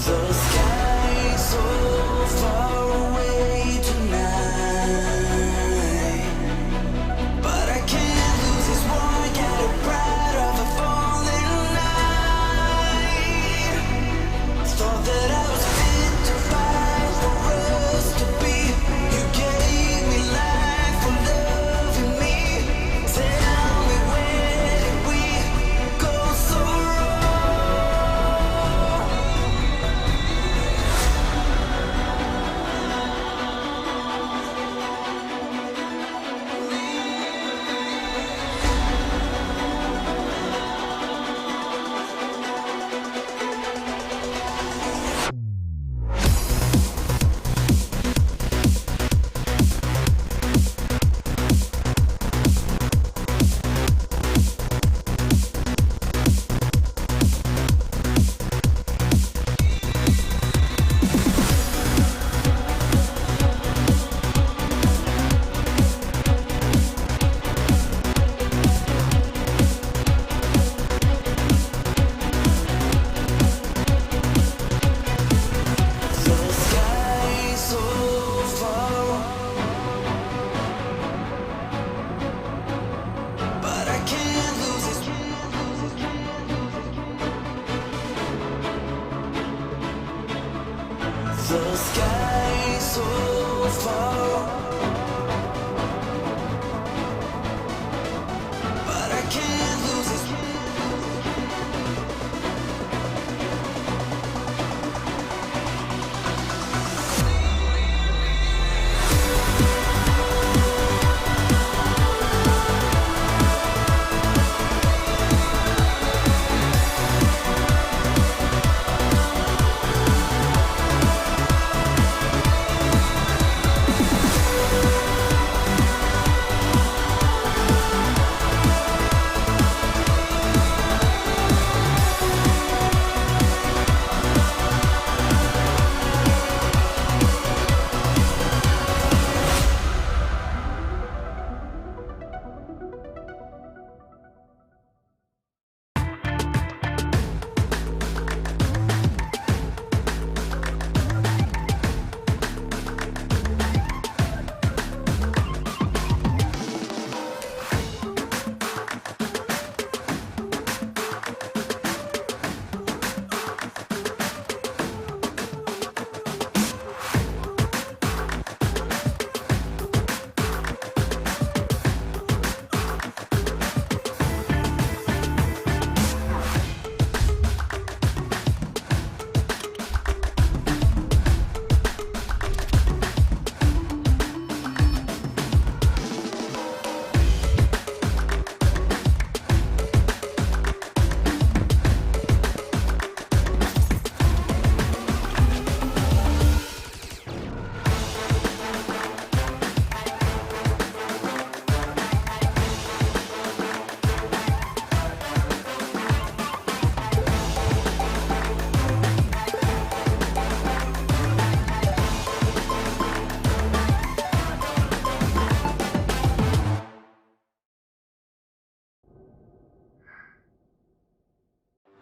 The sky so far away tonight, but I can't lose this war, get it right of a falling night. Thought that I was fit to fight for us to be. You gave me life for loving me. Tell me where did we go so wrong? The sky so far, but I can't lose this. The sky so far, but I can't lose this.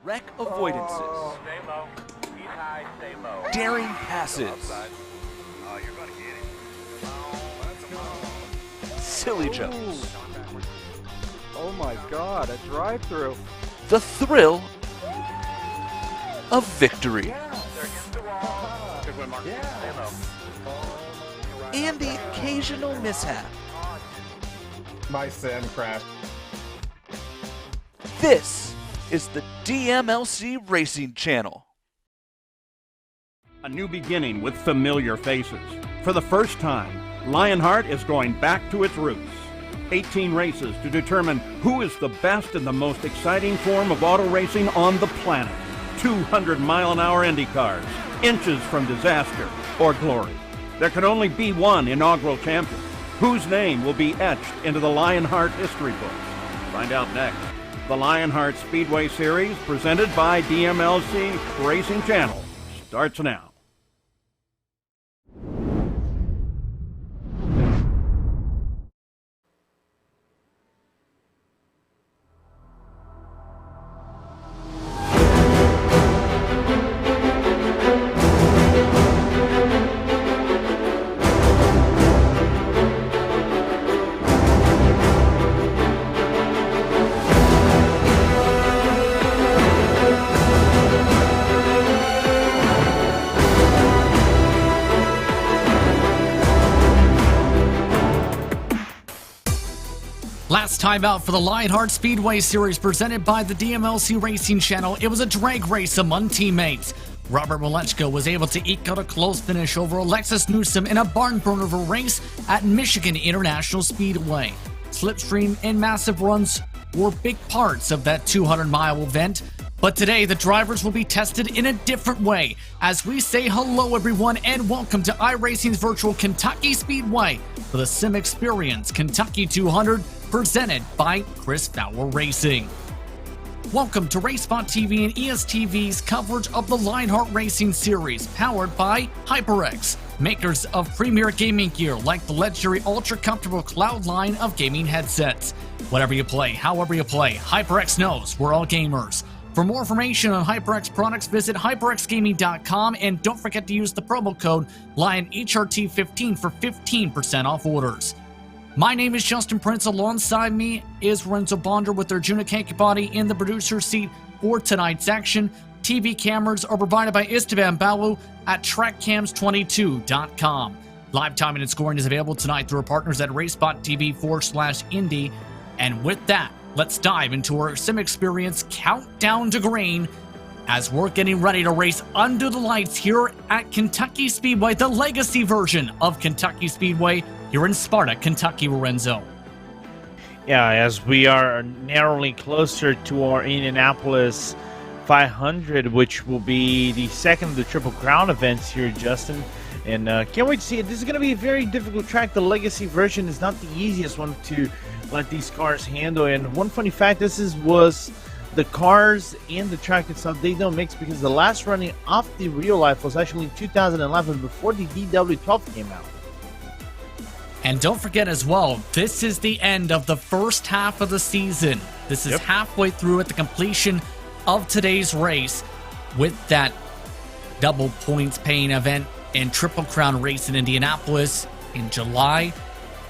Wreck avoidances. Stay low. He's high, stay low. Daring passes. Oh, you're gonna get it. Silly jumps. Oh my god, a drive-through. The thrill of victory. They're against the wall. Good one, Mark. Stay low. And the occasional mishap. My sim crashed. This is the DMLC Racing Channel. A new beginning with familiar faces. For the first time, Lionheart is going back to its roots. 18 races to determine who is the best and the most exciting form of auto racing on the planet. 200-mile-an-hour Indy cars, inches from disaster or glory. There can only be one inaugural champion, whose name will be etched into the Lionheart history books. Find out next. The Lionheart Speedway Series, presented by DMLC Racing Channel, starts now. last time out for the Lionheart Speedway Series presented by the DMLC Racing Channel, it was a drag race among teammates. Robert Malechko was able to eke out a close finish over Alexis Newsom in a barn burner of a race at Michigan International Speedway. Slipstream and massive runs were big parts of that 200-mile event, but today the drivers will be tested in a different way. As we say hello everyone and welcome to iRacing's virtual Kentucky Speedway for the SimXperience Kentucky 200 presented by Chris Fowler Racing. Welcome to racespottv and ESTV's coverage of the Lionheart Racing Series, powered by HyperX, makers of premier gaming gear like the legendary ultra-comfortable Cloud line of gaming headsets. Whatever you play, however you play, HyperX knows we're all gamers. For more information on HyperX products, visit hyperxgaming.com and don't forget to use the promo code LionHRT15 for 15% off orders. My name is Justin Prince. Alongside me is Renzo Bonder with Arjuna Kankipati in the producer's seat for tonight's action. TV cameras are provided by Esteban Balu at trackcams22.com. Live timing and scoring is available tonight through our partners at racespottv/Indy. And with that, let's dive into our SimXperience countdown to green as we're getting ready to race under the lights here at Kentucky Speedway, the legacy version of Kentucky Speedway here in Sparta, Kentucky, Lorenzo. Yeah, as we are narrowly closer to our Indianapolis 500, which will be the second of the Triple Crown events here, Justin. And can't wait to see it. This is going to be a very difficult track. The legacy version is not the easiest one to let these cars handle. And one funny fact, was the cars and the track itself, they don't mix because the last running off the real life was actually in 2011 before the DW12 came out. And don't forget as well, this is the end of the first half of the season. This is halfway through at the completion of today's race with that double points paying event and Triple Crown race in Indianapolis in July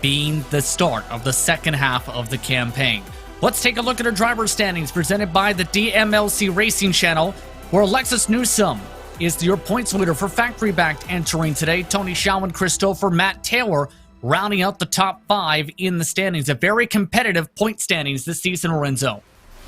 being the start of the second half of the campaign. Let's take a look at our driver standings presented by the DMLC Racing Channel, where Alexis Newsom is your points leader for factory-backed entering today. Tony Schauman, Christopher, Matt Taylor rounding out the top 5 in the standings. A very competitive point standings this season, Lorenzo.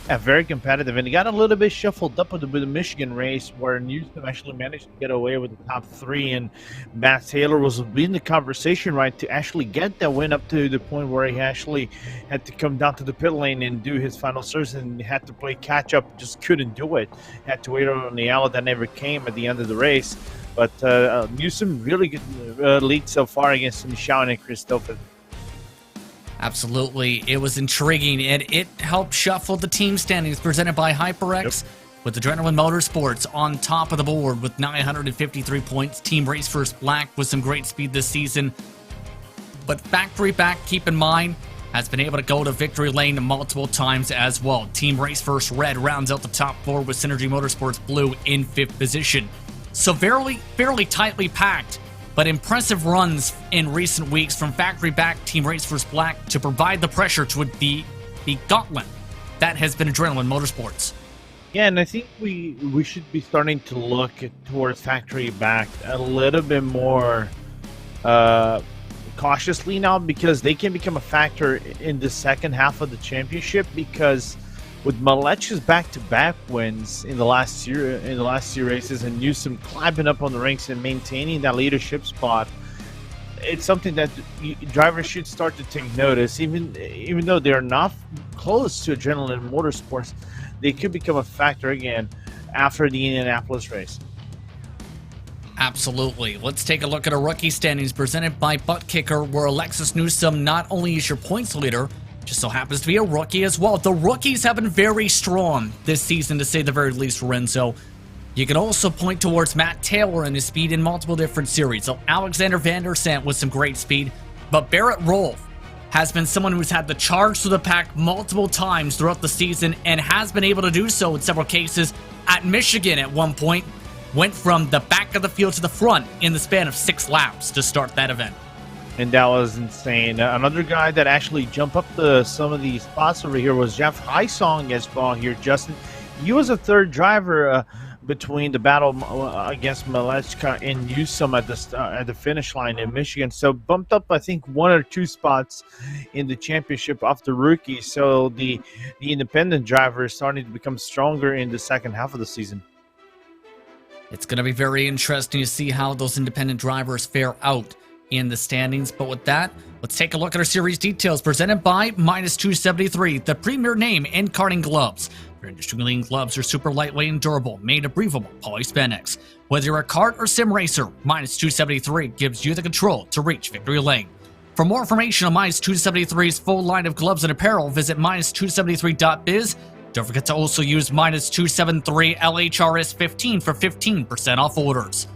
Yeah, very competitive, and it got a little bit shuffled up with the Michigan race where Newsom actually managed to get away with the top 3, and Matt Taylor was in the conversation, right, to actually get that win up to the point where he actually had to come down to the pit lane and do his final service and had to play catch-up, just couldn't do it. Had to wait on the yellow that never came at the end of the race. But Newsom really good lead so far against Michelle and Christopher. Absolutely. It was intriguing, and it helped shuffle the team standings presented by HyperX with Adrenaline Motorsports on top of the board with 953 points. Team Race First Black with some great speed this season. But Factory Back, keep in mind, has been able to go to victory lane multiple times as well. Team Race First Red rounds out the top 4 with Synergy Motorsports Blue in 5th position. So fairly tightly packed, but impressive runs in recent weeks from Factory Back, Team Race First Black to provide the pressure to the gauntlet that has been Adrenaline Motorsports. Yeah, and I think we should be starting to look towards Factory Back a little bit more cautiously now, because they can become a factor in the second half of the championship, because with Malech's back-to-back wins in the last year, in the last 2 races, and Newsom climbing up on the ranks and maintaining that leadership spot, it's something that drivers should start to take notice. Even though they're not close to Adrenaline Motorsports, they could become a factor again after the Indianapolis race. Absolutely. Let's take a look at our rookie standings presented by Buttkicker, where Alexis Newsom not only is your points leader, just so happens to be a rookie as well. The rookies have been very strong this season, to say the very least, Lorenzo. You can also point towards Matt Taylor and his speed in multiple different series. So Alexander Van der Sant with some great speed, but Barrett Rolfe has been someone who's had the charge to the pack multiple times throughout the season and has been able to do so in several cases. At Michigan at one point, went from the back of the field to the front in the span of 6 laps to start that event. And that was insane. Another guy that actually jumped up some of these spots over here was Jeff Hysong as well here, Justin. He was a third driver between the battle against Malechka and Newsom at the finish line in Michigan. So bumped up, I think, 1 or 2 spots in the championship of the rookies. So the independent driver is starting to become stronger in the second half of the season. It's going to be very interesting to see how those independent drivers fare out in the standings. But with that, let's take a look at our series details presented by Minus 273, the premier name in karting gloves. Their industry-leading gloves are super lightweight and durable, made of breathable polyspandex. Whether you're a kart or sim racer, Minus 273 gives you the control to reach victory lane. For more information on Minus 273's full line of gloves and apparel, visit minus273.biz. Don't forget to also use Minus 273 LHRS15 for 15% off orders.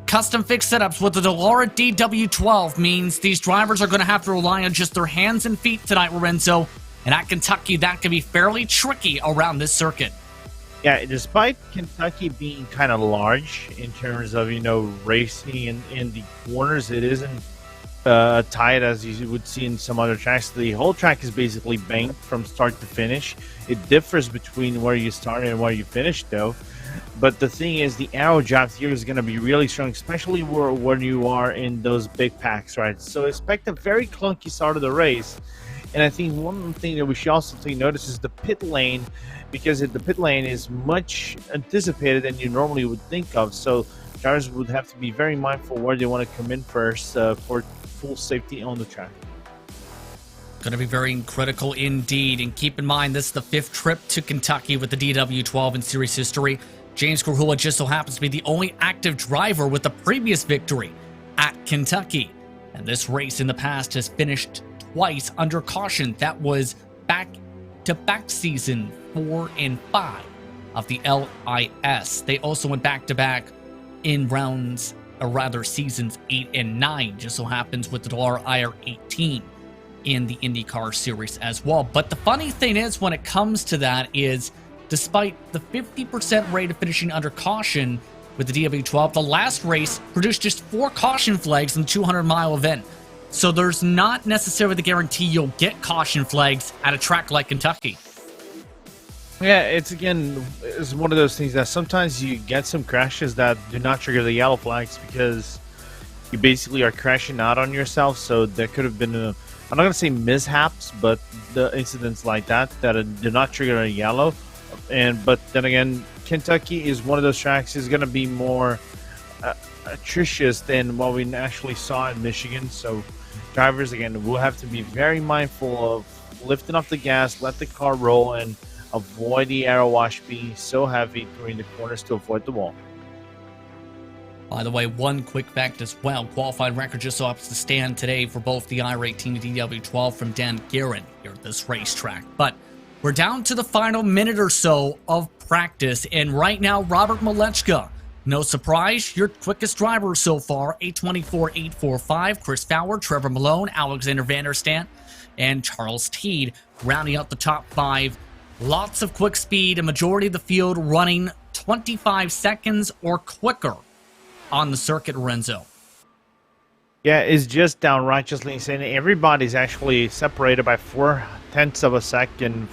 Custom fixed setups with the Dallara DW12 means these drivers are going to have to rely on just their hands and feet tonight, Lorenzo. And at Kentucky, that can be fairly tricky around this circuit. Yeah, despite Kentucky being kind of large in terms of, racing in the corners, it isn't tight as you would see in some other tracks. The whole track is basically banked from start to finish. It differs between where you start and where you finish, though. But the thing is, the aero job here is going to be really strong, especially when you are in those big packs, right? So expect a very clunky start of the race. And I think one thing that we should also take notice is the pit lane, because the pit lane is much anticipated than you normally would think of. So drivers would have to be very mindful where they want to come in first for full safety on the track. Going to be very critical indeed. And keep in mind, this is the 5th trip to Kentucky with the DW12 in series history. James Corhula just so happens to be the only active driver with the previous victory at Kentucky. And this race in the past has finished twice under caution. That was back-to-back season 4 and 5 of the LIS. They also went back-to-back in seasons 8 and 9. Just so happens with the Dallara IR18 in the IndyCar series as well. But the funny thing is, when it comes to that, is despite the 50% rate of finishing under caution with the DW12, the last race produced just 4 caution flags in the 200-mile event. So there's not necessarily the guarantee you'll get caution flags at a track like Kentucky. Yeah, it's one of those things that sometimes you get some crashes that do not trigger the yellow flags because you basically are crashing out on yourself. So there could have been I'm not going to say mishaps, but the incidents like that do not trigger a yellow. But then again, Kentucky is one of those tracks is going to be more atrocious than what we actually saw in Michigan. So drivers, again, will have to be very mindful of lifting off the gas, let the car roll, and avoid the aero wash being so heavy during the corners to avoid the wall. By the way, one quick fact as well. Qualified record just so happens to stand today for both the IR18 and DW12 from Dan Guerin here at this racetrack. But we're down to the final minute or so of practice, and right now, Robert Malechka, no surprise, your quickest driver so far, 824.845. Chris Fowler, Trevor Malone, Alexander Vanderstant, and Charles Teed rounding out the top 5. Lots of quick speed, a majority of the field running 25 seconds or quicker on the circuit, Lorenzo. Yeah, it's just downrightly insane. Everybody's actually separated by 0.4 of a second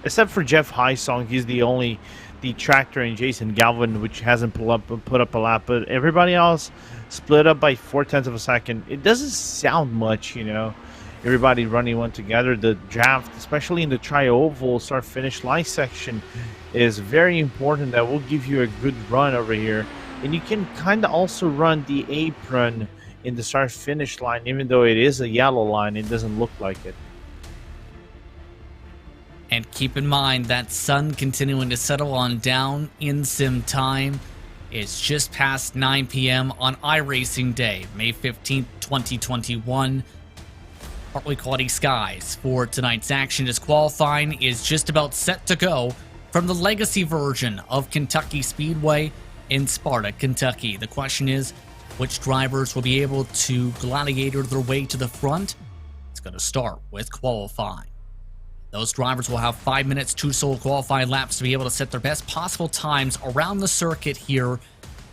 except for Jeff Hysong. He's the only detractor in Jason Galvin, which hasn't put up a lap. But everybody else split up by 0.4 of a second. It doesn't sound much, Everybody running one together. The draft, especially in the tri-oval start-finish line section, is very important. That will give you a good run over here. And you can kind of also run the apron in the start-finish line, even though it is a yellow line, it doesn't look like it. And keep in mind that sun continuing to settle on down in sim time. It's just past 9 p.m. on iRacing Day, May 15th, 2021. Partly cloudy skies for tonight's action as qualifying is just about set to go from the legacy version of Kentucky Speedway in Sparta, Kentucky. The question is, which drivers will be able to gladiator their way to the front? It's going to start with qualifying. Those drivers will have 5 minutes, 2 solo qualifying laps to be able to set their best possible times around the circuit here.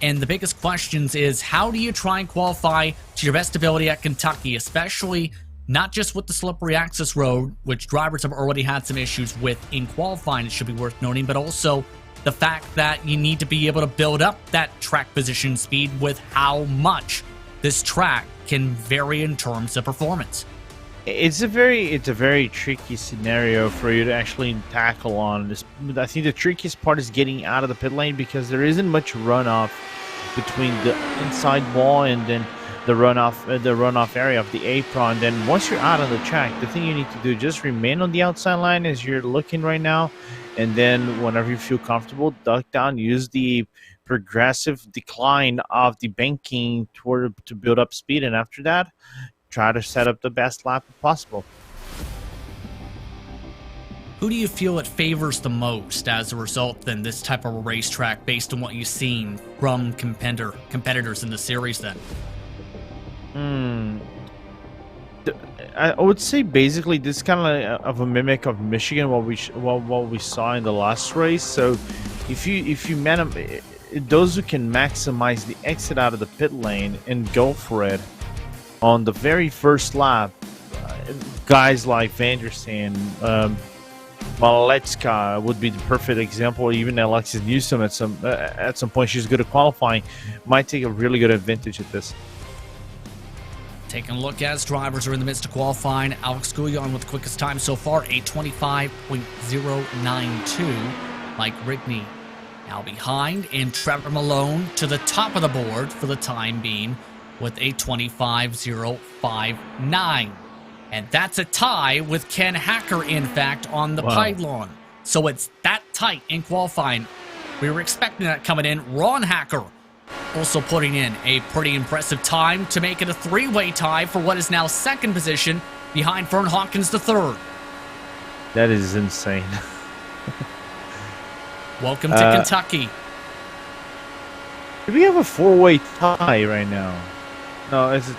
And the biggest questions is, how do you try and qualify to your best ability at Kentucky, especially not just with the slippery access road, which drivers have already had some issues with in qualifying, it should be worth noting, but also the fact that you need to be able to build up that track position speed with how much this track can vary in terms of performance. It's a very tricky scenario for you to actually tackle on this. I think the trickiest part is getting out of the pit lane, because there isn't much runoff between the inside wall and then the runoff area of the apron. Then once you're out on the track, the thing you need to do is just remain on the outside line as you're looking right now, and then whenever you feel comfortable, duck down, use the progressive decline of the banking to build up speed, and after that, try to set up the best lap possible. Who do you feel it favors the most as a result in this type of a racetrack, based on what you've seen from competitors in the series then? I would say basically this kind of a mimic of Michigan, what we saw in the last race. So if you those who can maximize the exit out of the pit lane and go for it on the very first lap, guys like Van der Sande, Maleczka would be the perfect example. Even Alexis Newsom at some point, she's good at qualifying, might take a really good advantage at this. Taking a look as drivers are in the midst of qualifying. Alex Gouillon with the quickest time so far, 8:25.092. Mike Rigney now behind, and Trevor Malone to the top of the board for the time being with a 25.059. And that's a tie with Ken Hacker, in fact, on the pylon. So it's that tight in qualifying. We were expecting that coming in. Ron Hacker also putting in a pretty impressive time to make it a three-way tie for what is now second position behind Vern Hawkins III. That is insane. Welcome to Kentucky. Do we have a four-way tie right now? No, it's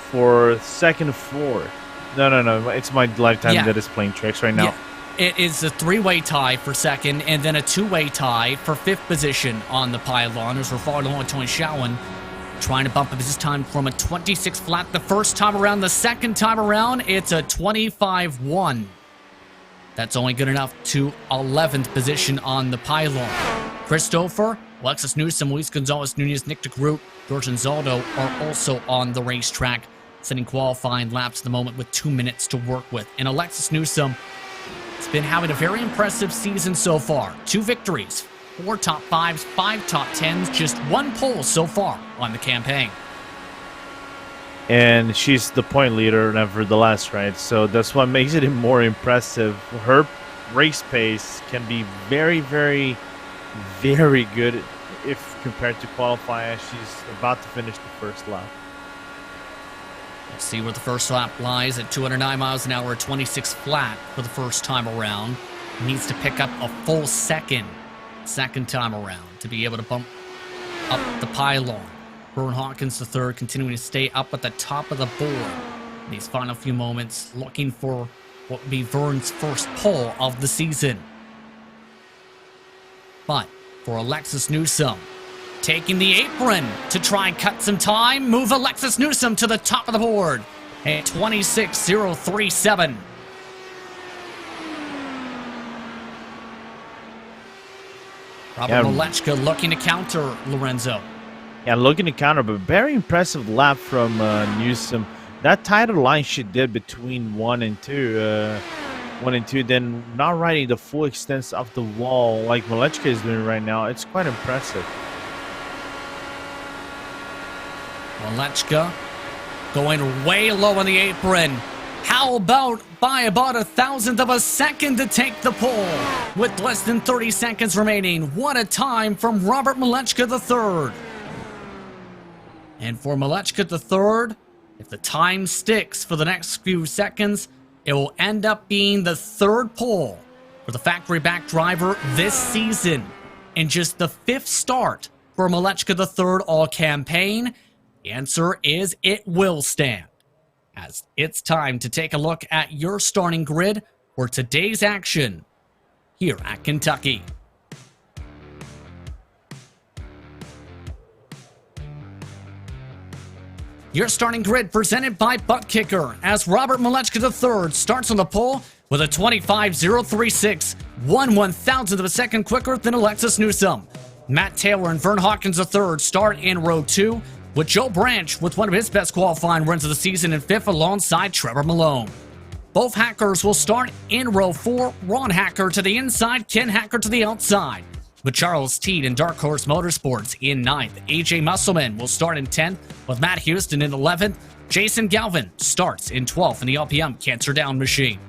for second and fourth. No. It's my lifetime that is playing tricks right now. Yeah. It is a three-way tie for second, and then a two-way tie for fifth position on the pylon, as we're following along with Tony Schowen, trying to bump up his time from a 26 flat the first time around. The second time around, it's a 25-1. That's only good enough to 11th position on the pylon. Christopher, Alexis Newsom, Luis Gonzalez Nunez, Nick DeGroot, George Anzaldo are also on the racetrack, setting qualifying laps at the moment with 2 minutes to work with. And Alexis Newsom has been having a very impressive season so far. 2 victories, 4 top 5s, 5 top 10s, just 1 pole so far on the campaign. And she's the point leader nevertheless, right? So that's what makes it more impressive. Her race pace can be very, very, very good if compared to qualifying. She's about to finish the first lap. Let's see where the first lap lies at 209 miles an hour, 26 flat for the first time around. Needs to pick up a full second time around to be able to bump up the pylon. Vern Hawkins III continuing to stay up at the top of the board in these final few moments, looking for what would be Vern's first pole of the season. But for Alexis Newsom, taking the apron to try and cut some time, move Alexis Newsom to the top of the board at 26.037. Robert Maleczka looking to counter Lorenzo. Yeah, looking to counter, but very impressive lap from Newsom. That tighter line she did between 1 and 2, then not riding the full extent of the wall like Maleczka is doing right now. It's quite impressive. Maleczka going way low on the apron. How about by about 1,000th of a second to take the pole with less than 30 seconds remaining? What a time from Robert Maleczka III. And for Maleczka III, if the time sticks for the next few seconds, it will end up being the 3rd pole for the factory-backed driver this season, and just the 5th start for Maleczka III all campaign. The answer is it will stand, as it's time to take a look at your starting grid for today's action here at Kentucky. Your starting grid presented by Buttkicker, as Robert Maleczka III starts on the pole with a 25.036. 1/1000th of a second quicker than Alexis Newsom. Matt Taylor and Vern Hawkins III start in row 2, with Joe Branch with one of his best qualifying runs of the season in 5th alongside Trevor Malone. Both Hackers will start in row 4, Ron Hacker to the inside, Ken Hacker to the outside. With Charles Teed and Dark Horse Motorsports in 9th. AJ Musselman will start in 10th, with Matt Houston in 11th. Jason Galvin starts in 12th in the LPM Cancer Down Machine.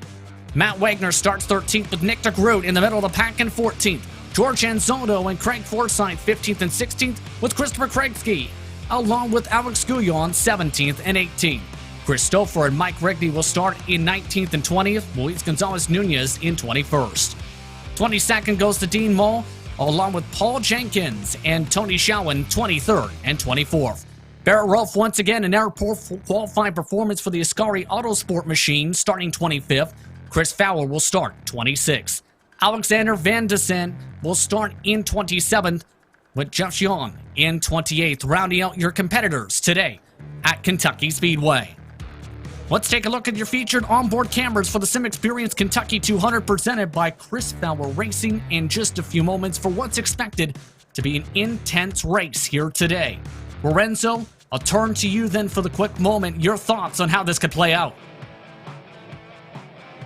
Matt Wagner starts 13th with Nick DeGroot in the middle of the pack in 14th. George Anzotto and Craig Forsyth 15th and 16th, with Christopher Kraigsky, along with Alex Guyon 17th and 18th. Christopher and Mike Rigby will start in 19th and 20th, Luis Gonzalez Nunez in 21st. 22nd goes to Dean Mull, along with Paul Jenkins and Tony Showen 23rd and 24th. Barrett Rolfe once again an airport qualifying performance for the Ascari Autosport machine starting 25th. Chris Fowler will start 26th. Alexander Van Dessen will start in 27th, with Jeff Young in 28th, rounding out your competitors today at Kentucky Speedway. Let's take a look at your featured onboard cameras for the SimXperience Kentucky 200 presented by Chris Fowler Racing in just a few moments for what's expected to be an intense race here today. Lorenzo, I'll turn to you then for the quick moment. Your thoughts on how this could play out?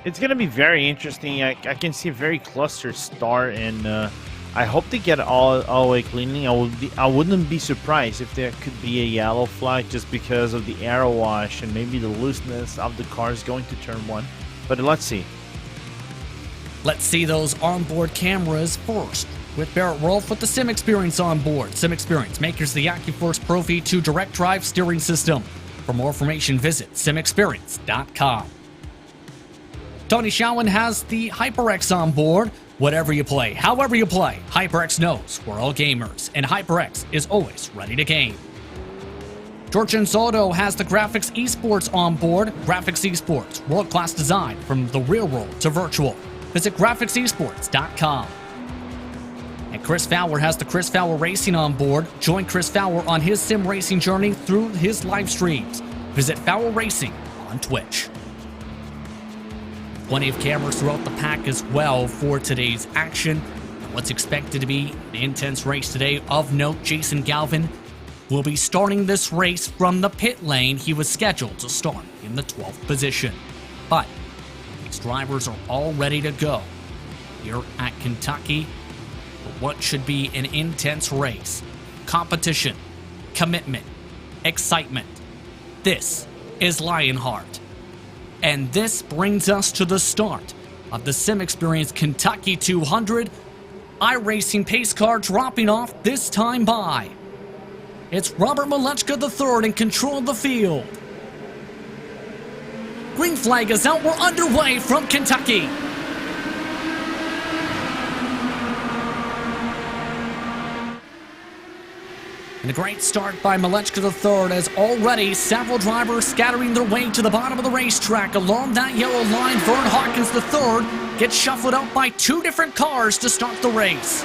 It's going to be very interesting. I can see a very clustered start, and I hope they get all the way cleaning. I wouldn't be surprised if there could be a yellow flag just because of the aero wash and maybe the looseness of the cars going to turn 1. But let's see. Let's see those onboard cameras first. With Barrett Rolfe with the SimXperience on board. SimXperience makers the AccuForce Pro V2 direct drive steering system. For more information, visit simexperience.com. Tony Showen has the HyperX on board. Whatever you play, however you play, HyperX knows we're all gamers, and HyperX is always ready to game. George Anzotto has the Graphics Esports on board. Graphics Esports, world-class design from the real world to virtual. Visit graphicsesports.com. And Chris Fowler has the Chris Fowler Racing on board. Join Chris Fowler on his sim racing journey through his live streams. Visit Fowler Racing on Twitch. Plenty of cameras throughout the pack as well for today's action. What's expected to be an intense race today. Of note, Jason Galvin will be starting this race from the pit lane. He was scheduled to start in the 12th position. But these drivers are all ready to go here at Kentucky for what should be an intense race. Competition, commitment, excitement. This is Lionheart. And this brings us to the start of the SimXperience Kentucky 200. iRacing pace car dropping off, this time by. It's Robert Malechka III in control of the field. Green flag is out, we're underway from Kentucky. And a great start by Malechka III as already several drivers scattering their way to the bottom of the racetrack. Along that yellow line, Vern Hawkins III gets shuffled out by 2 different cars to start the race.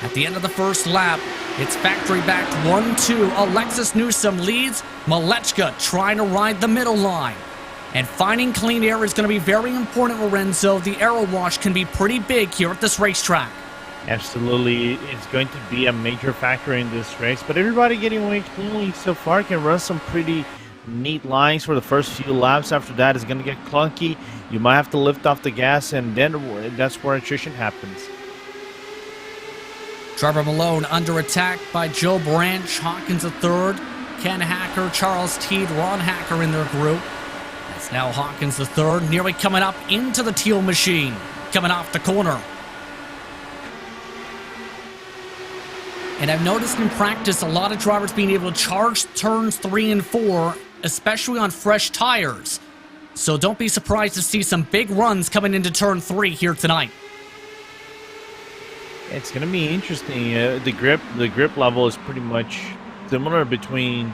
At the end of the first lap, it's factory-backed 1-2. Alexis Newsom leads. Malechka trying to ride the middle line. And finding clean air is going to be very important, Lorenzo. The aero wash can be pretty big here at this racetrack. Absolutely, it's going to be a major factor in this race. But everybody getting away cleanly so far can run some pretty neat lines for the first few laps. After that, it's going to get clunky. You might have to lift off the gas, and then that's where attrition happens. Trevor Malone under attack by Joe Branch, Hawkins III, Ken Hacker, Charles Teed, Ron Hacker in their group. It's now Hawkins III nearly coming up into the teal machine, coming off the corner. And I've noticed in practice a lot of drivers being able to charge turns 3 and 4, especially on fresh tires. So don't be surprised to see some big runs coming into turn 3 here tonight. It's going to be interesting. The grip level is pretty much similar between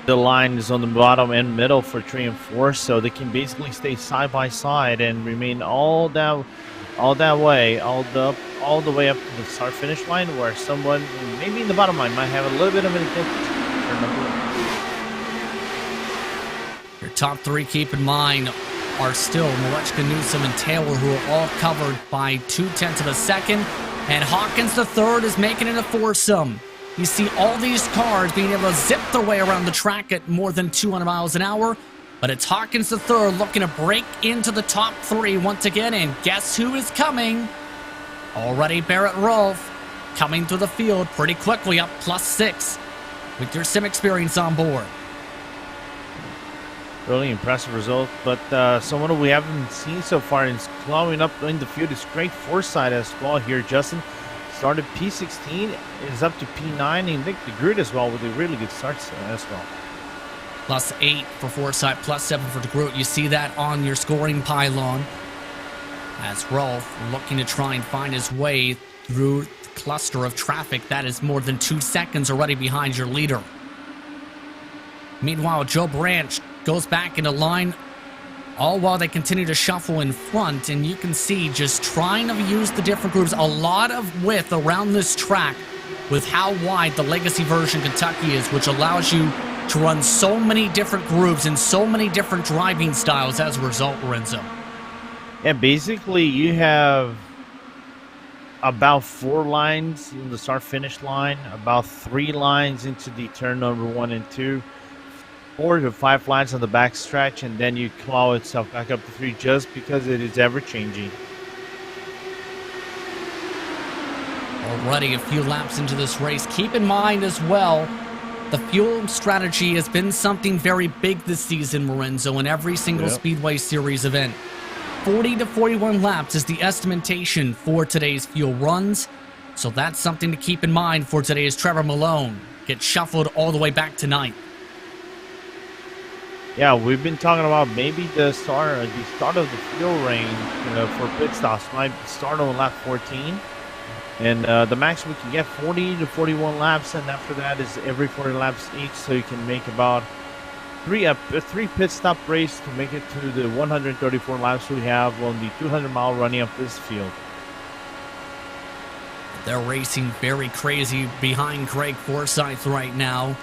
the lines on the bottom and middle for 3 and 4, so they can basically stay side by side and remain all that way, all the way up to the start finish line, where someone maybe in the bottom line might have a little bit of an advantage. top three, keep in mind, are still Malechka, Newsom, and Taylor, who are all covered by 0.2 of a second. And Hawkins the third is making it a foursome. You see all these cars being able to zip their way around the track at more than 200 miles an hour. But it's Hawkins the third looking to break into the top three once again. And guess who is coming? Already Barrett Rolfe coming through the field pretty quickly, up +6 with your SimXperience on board. Really impressive result, but someone we haven't seen so far is climbing up in the field is Craig Forsyth as well here. Justin started P16, is up to P9, and Nick DeGroot as well with a really good start as well. +8 for Forsyth, +7 for DeGroot. You see that on your scoring pylon as Rolfe looking to try and find his way through the cluster of traffic that is more than 2 seconds already behind your leader. Meanwhile, Joe Branch goes back into line, all while they continue to shuffle in front, and you can see just trying to use the different groups, a lot of width around this track with how wide the Legacy version Kentucky is, which allows you to run so many different groups and so many different driving styles as a result, Lorenzo. Yeah, basically you have about 4 lines in the start-finish line, about 3 lines into the turn number 1 and 2, 4 to 5 lines on the back stretch, and then you claw itself back up to 3 just because it is ever-changing. Already a few laps into this race. Keep in mind as well, the fuel strategy has been something very big this season, Lorenzo, in every single Speedway Series event. 40 to 41 laps is the estimation for today's fuel runs, so that's something to keep in mind for today's Trevor Malone. Gets shuffled all the way back to 9th. Yeah, we've been talking about maybe the start of the fuel range for pit stops might start on lap 14. And the max we can get 40 to 41 laps, and after that is every 40 laps each, so you can make about 3 pit stop race to make it to the 134 laps we have on the 200-mile running of this field. They're racing very crazy behind Craig Forsyth right now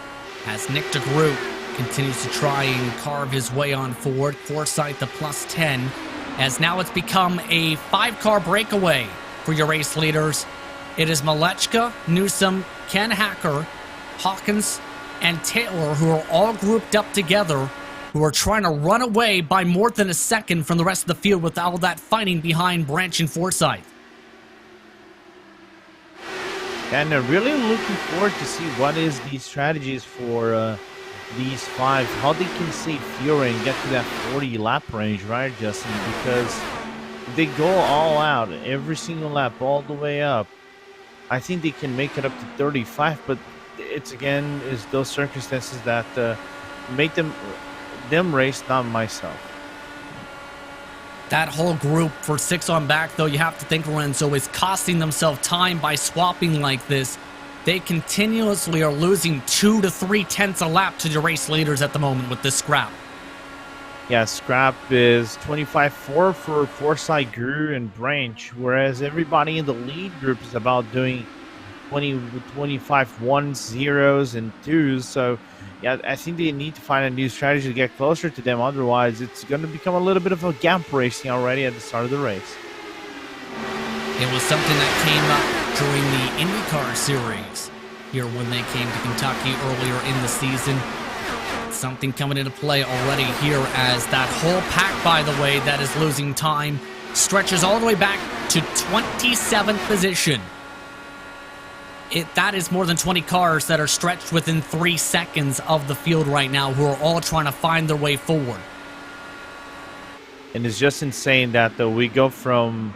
as Nick DeGroot continues to try and carve his way on forward. Forsyth the +10, as now it's become a 5-car breakaway for your race leaders. It is Malechka, Newsom, Ken Hacker, Hawkins, and Taylor, who are all grouped up together, who are trying to run away by more than a second from the rest of the field with all that fighting behind Branch and Forsyth. And they're really looking forward to see what is the strategies for these 5, how they can save fuel and get to that 40 lap range, right, Justin? Because they go all out every single lap all the way up. I think they can make it up to 35, but it's again is those circumstances that make them race, not myself. That whole group for 6 on back, though, you have to think, Lorenzo, is costing themselves time by swapping like this. They continuously are losing 2 to 3 tenths a lap to the race leaders at the moment with this scrap. Yeah, scrap is 25.4 for Forsyth, Greer, and Branch, whereas everybody in the lead group is about doing 25 ones, zeros, and 2s. So, yeah, I think they need to find a new strategy to get closer to them. Otherwise, it's going to become a little bit of a gap racing already at the start of the race. It was something that came up during the IndyCar series here when they came to Kentucky earlier in the season. Something coming into play already here as that whole pack, by the way, that is losing time, stretches all the way back to 27th position. That is more than 20 cars that are stretched within 3 seconds of the field right now, who are all trying to find their way forward. And it's just insane that we go from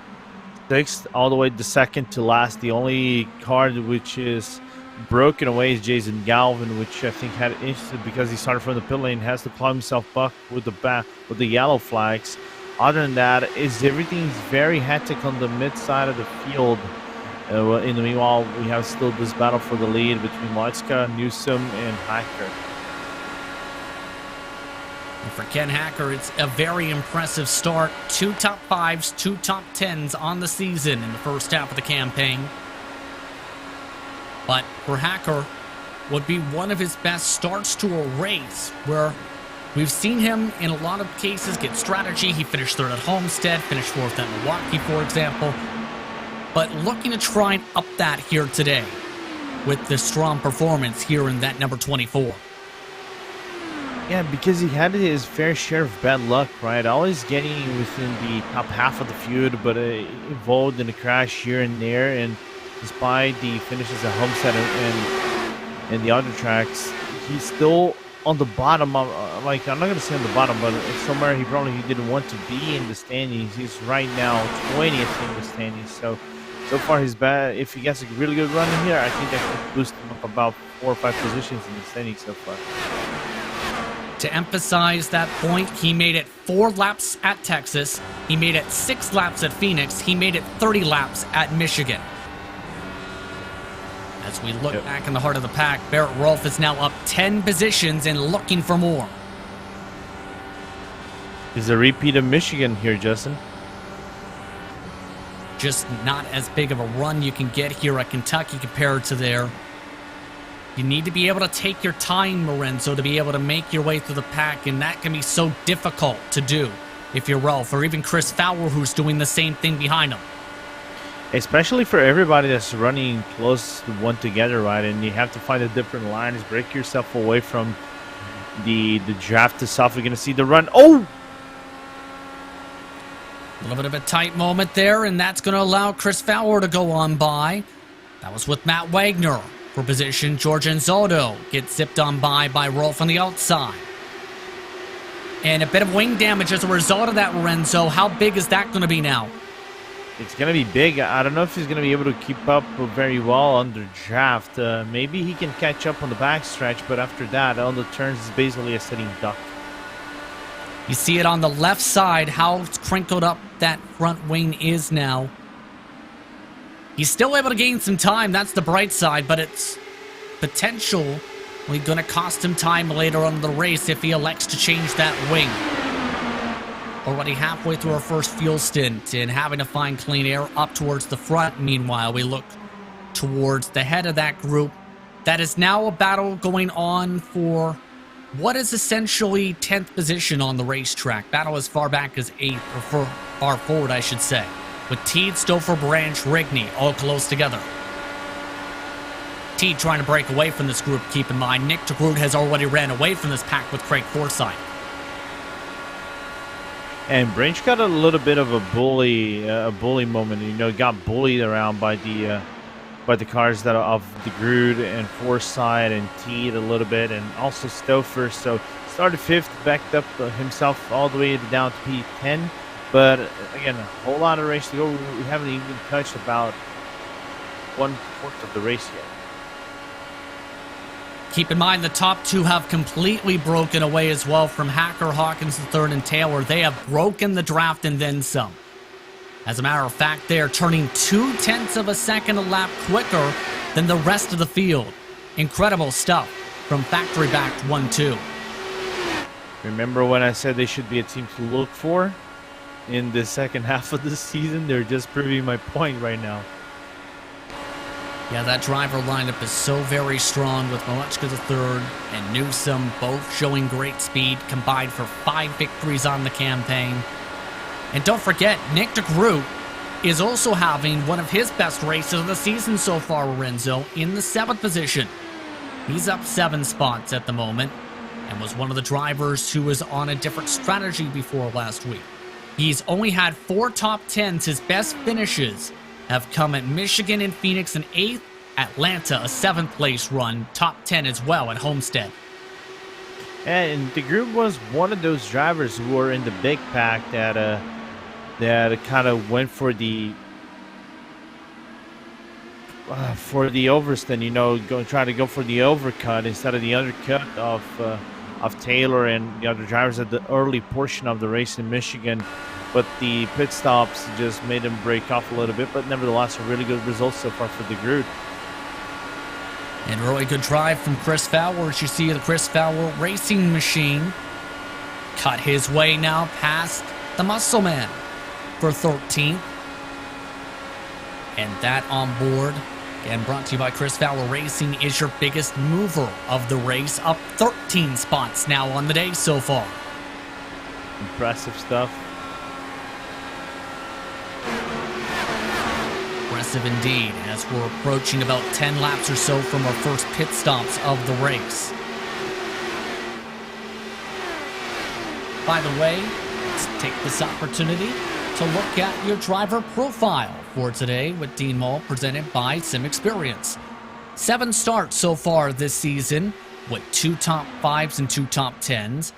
6th all the way to 2nd to last. The only car which is broken away is Jason Galvin, which I think had issues because he started from the pit lane, has to climb himself back with the yellow flags. Other than that, everything's very hectic on the mid side of the field. In the meanwhile, we have still this battle for the lead between Malechka, Newsom, and Hacker. And for Ken Hacker, it's a very impressive start. 2 top 5s, 2 top 10s on the season in the first half of the campaign. But for Hacker, would be one of his best starts to a race where We've seen him in a lot of cases get strategy. He finished third at Homestead, finished fourth at Milwaukee, for example. But looking to try and up that here today with the strong performance here in that number 24. Yeah, because he had his fair share of bad luck, right? Always getting within the top half of the field, but involved in a crash here and there. And despite the finishes at Homestead and the other tracks, he's still on the bottom. I'm not going to say on the bottom, but it's somewhere he didn't want to be in the standings. He's right now 20th in the standings. So far he's bad. If he gets a really good run in here, I think that could boost him up about 4 or 5 positions in the standings so far. To emphasize that point, he made it 4 laps at Texas. He made it 6 laps at Phoenix. He made it 30 laps at Michigan. As we look back in the heart of the pack, Barrett Rolfe is now up 10 positions and looking for more. Is a repeat of Michigan here, Justin? Just not as big of a run you can get here at Kentucky compared to there. You need to be able to take your time, Lorenzo, to be able to make your way through the pack, and that can be so difficult to do if you're Rolfe, or even Chris Fowler, who's doing the same thing behind him. Especially for everybody that's running close to one together, right? And you have to find a different lines, break yourself away from the draft itself. You're going to see the run. Oh! A little bit of a tight moment there, and that's going to allow Chris Fowler to go on by. That was with Matt Wagner for position. George Anzaldo gets zipped on by Rolfe on the outside. And a bit of wing damage as a result of that, Lorenzo. How big is that going to be now? It's going to be big. I don't know if he's going to be able to keep up very well under draft. Maybe he can catch up on the backstretch, but after that, on the turns, it's basically a sitting duck. You see it on the left side, how crinkled up that front wing is now. He's still able to gain some time. That's the bright side, but it's potentially going to cost him time later on in the race if he elects to change that wing. Already halfway through our first fuel stint and having to find clean air up towards the front. Meanwhile, we look towards the head of that group. That is now a battle going on for what is essentially 10th position on the racetrack. Battle as far back as 8th, or far forward, I should say. With Teed, Stouffer, Branch, Rigney all close together. Teed trying to break away from this group, keep in mind. Nick DeGroot has already ran away from this pack with Craig Forsyth. And Branch got a little bit of a bully moment. You know, got bullied around by the cars that are of DeGroot and Forsyth and Teed a little bit, and also Stouffer. So started 5th, backed up himself all the way down to P10. But again, a whole lot of race to go. We haven't even touched about 1/4 of the race yet. Keep in mind the top 2 have completely broken away as well from Hacker, Hawkins III, and Taylor. They have broken the draft and then some. As a matter of fact, they are turning 0.2 of a second a lap quicker than the rest of the field. Incredible stuff from factory-backed 1-2. Remember when I said they should be a team to look for in the second half of the season? They're just proving my point right now. Yeah, that driver lineup is so very strong with Malechka III and Newsom both showing great speed, combined for 5 victories on the campaign. And don't forget, Nick DeGroot is also having one of his best races of the season so far, Lorenzo, in the 7th position. He's up 7 spots at the moment and was one of the drivers who was on a different strategy before last week. He's only had 4 top 10s. His best finishes have come at Michigan and Phoenix in 8th, Atlanta, a 7th place run, top 10 as well at Homestead. And DeGroot was one of those drivers who were in the big pack that kind of went for the Overston, you know, try to go for the overcut instead of the undercut of Taylor and the other drivers at the early portion of the race in Michigan. But the pit stops just made him break off a little bit. But nevertheless, a really good result so far for DeGroot. And really good drive from Chris Fowler. As you see the Chris Fowler racing machine cut his way now past the Muscle Man for 13th. And that on board And brought to you by Chris Fowler Racing is your biggest mover of the race, up 13 spots now on the day so far. Impressive stuff. Impressive indeed, as we're approaching about 10 laps or so from our first pit stops of the race. By the way, let's take this opportunity to look at your driver profile for today with Dean Mall, presented by SimXperience. 7 starts so far this season, with 2 top 5s and 2 top 10s.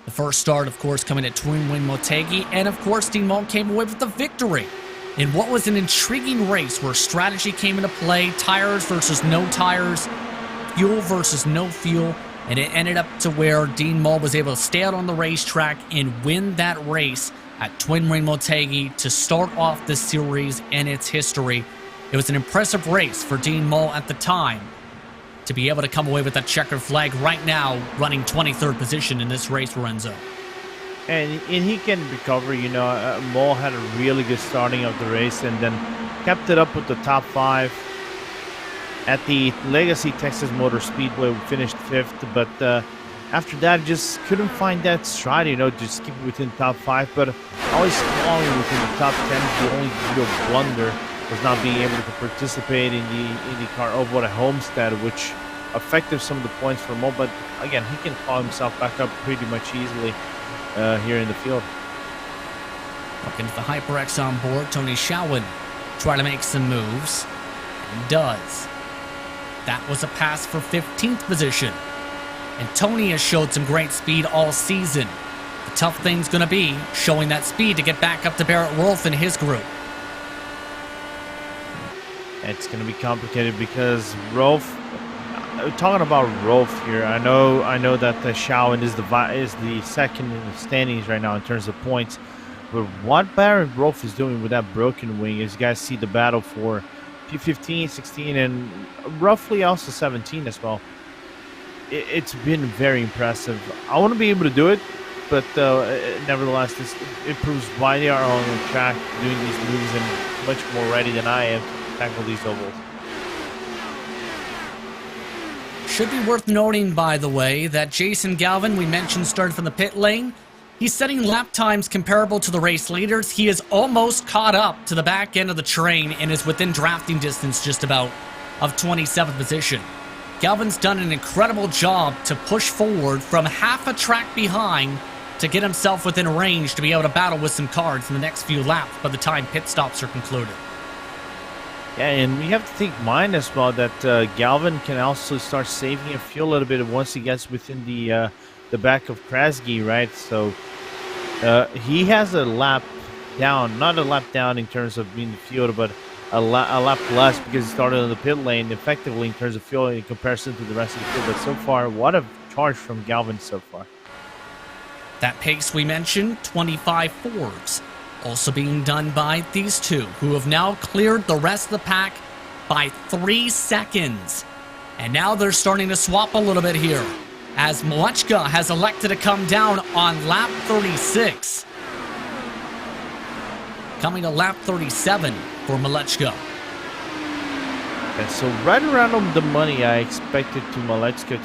The first start, of course, coming at Twin Wing Motegi, and of course, Dean Mall came away with the victory in what was an intriguing race where strategy came into play, tires versus no tires, fuel versus no fuel, and it ended up to where Dean Mall was able to stay out on the racetrack and win that race at Twin Wing Motegi to start off this series and its history. It was an impressive race for Dean Mall at the time to be able to come away with that checkered flag right now, running 23rd position in this race, Lorenzo. And he can recover, you know. Mall had a really good starting of the race and then kept it up with the top 5. At the Legacy Texas Motor Speedway, we finished 5th, but after that, just couldn't find that stride, you know, just keep it within top 5, but always strong within the top 10. The only real blunder was not being able to participate in the IndyCar Oval at Homestead, which affected some of the points for Mo, but again, he can call himself back up pretty much easily here in the field. Looking for the HyperX on board, Tony Schauwen try to make some moves, and he does. That was a pass for 15th position. And Tony has showed some great speed all season. The tough thing's going to be showing that speed to get back up to Barrett Wolf and his group. It's going to be complicated because Rolf, talking about Rolf here, I know that the Schauwen is the second in the standings right now in terms of points. But what Barrett Rolf is doing with that broken wing, as you guys see the battle for P15, 16, and roughly also 17 as well. It's been very impressive. I want to be able to do it, but nevertheless, it proves why they are on the track doing these moves and much more ready than I am to tackle these ovals. Should be worth noting, by the way, that Jason Galvin, we mentioned, started from the pit lane. He's setting lap times comparable to the race leaders. He is almost caught up to the back end of the train and is within drafting distance just about of 27th position. Galvin's done an incredible job to push forward from half a track behind to get himself within range to be able to battle with some cards in the next few laps by the time pit stops are concluded. Yeah, and we have to think mind as well that Galvin can also start saving a fuel a little bit once he gets within the back of Krasgy, right? So he has a lap down, not a lap down in terms of being the field, but a lap less because he started on the pit lane effectively in terms of fuel in comparison to the rest of the field. But so far, what a charge from Galvin so far. That pace we mentioned, 25 Fords, also being done by these two, who have now cleared the rest of the pack by 3 seconds. And now they're starting to swap a little bit here, as Malechka has elected to come down on lap 36. Coming to lap 37 for Malechka. And so right around on the money, I expected to Malechka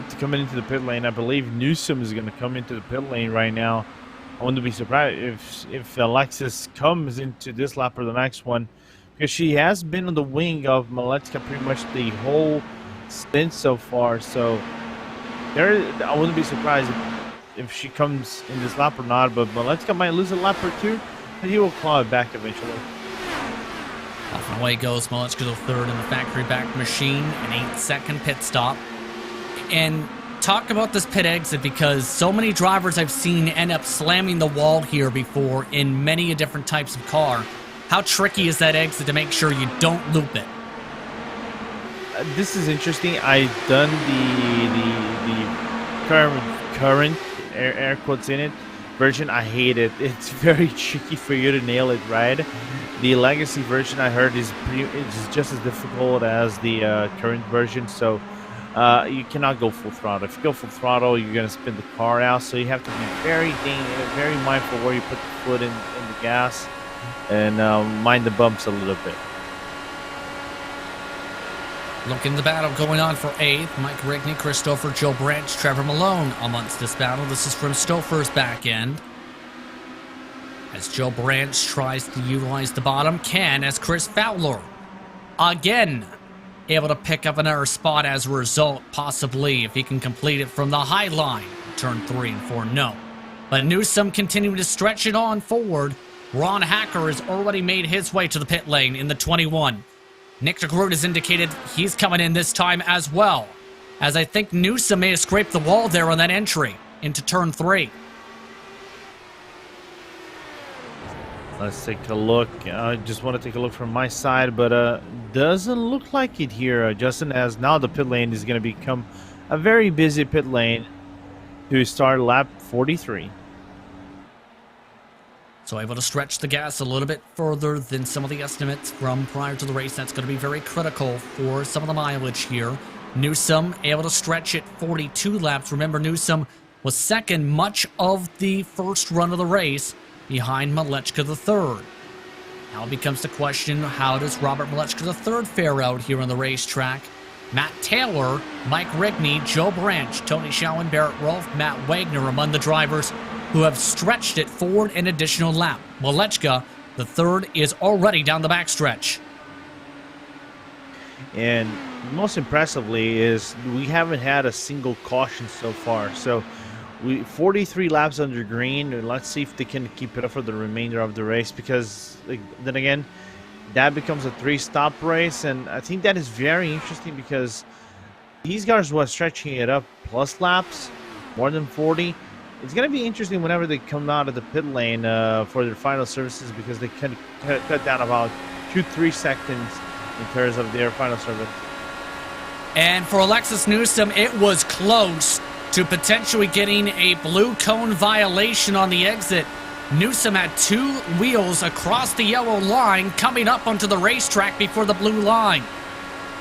to come into the pit lane. I believe Newsom is going to come into the pit lane right now. I wouldn't be surprised if Alexis comes into this lap or the next one, because she has been on the wing of Malechka pretty much the whole stint so far. So I wouldn't be surprised if she comes in this lap or not, but Malechka might lose a lap or two, but he will claw it back eventually. Off and away goes Malechka to third in the factory back machine, an 8-second pit stop. And talk about this pit exit, because so many drivers I've seen end up slamming the wall here before in many different types of car. How tricky is that exit to make sure you don't loop it? This is interesting. I've done the current air quotes in it version. I hate it. It's very tricky for you to nail it right. The legacy version I heard is just as difficult as the current version. So you cannot go full throttle. If you go full throttle, you're gonna spin the car out. So you have to be very mindful where you put the foot in the gas, and mind the bumps a little bit. Looking at the battle going on for 8th. Mike Rigney, Christopher, Joe Branch, Trevor Malone amongst this battle. This is from Stouffer's back end. As Joe Branch tries to utilize the bottom, as Chris Fowler again able to pick up another spot as a result, possibly if he can complete it from the high line. Turn 3 and 4, no. But Newsom continuing to stretch it on forward. Ron Hacker has already made his way to the pit lane in the 21. Nick DeGroot has indicated he's coming in this time as well, as I think Newsom may have scraped the wall there on that entry into turn 3. Let's take a look. I just want to take a look from my side, but doesn't look like it here, Justin, as now the pit lane is going to become a very busy pit lane to start lap 43. So able to stretch the gas a little bit further than some of the estimates from prior to the race. That's going to be very critical for some of the mileage here. Newsom able to stretch it 42 laps. Remember, Newsom was second much of the first run of the race behind Malechka III. Now it becomes the question, how does Robert Malechka III fare out here on the racetrack? Matt Taylor, Mike Rigney, Joe Branch, Tony Schowen, Barrett Rolfe, Matt Wagner among the drivers who have stretched it forward an additional lap. Malechka III is already down the backstretch. And most impressively is we haven't had a single caution so far. So we 43 laps under green, and let's see if they can keep it up for the remainder of the race, because then again, that becomes a 3-stop race, and I think that is very interesting because these guys were stretching it up plus laps, more than 40. It's going to be interesting whenever they come out of the pit lane for their final services, because they can cut down about 2-3 seconds in terms of their final service. And for Alexis Newsom, it was close to potentially getting a blue cone violation on the exit. Newsom had 2 wheels across the yellow line coming up onto the racetrack before the blue line.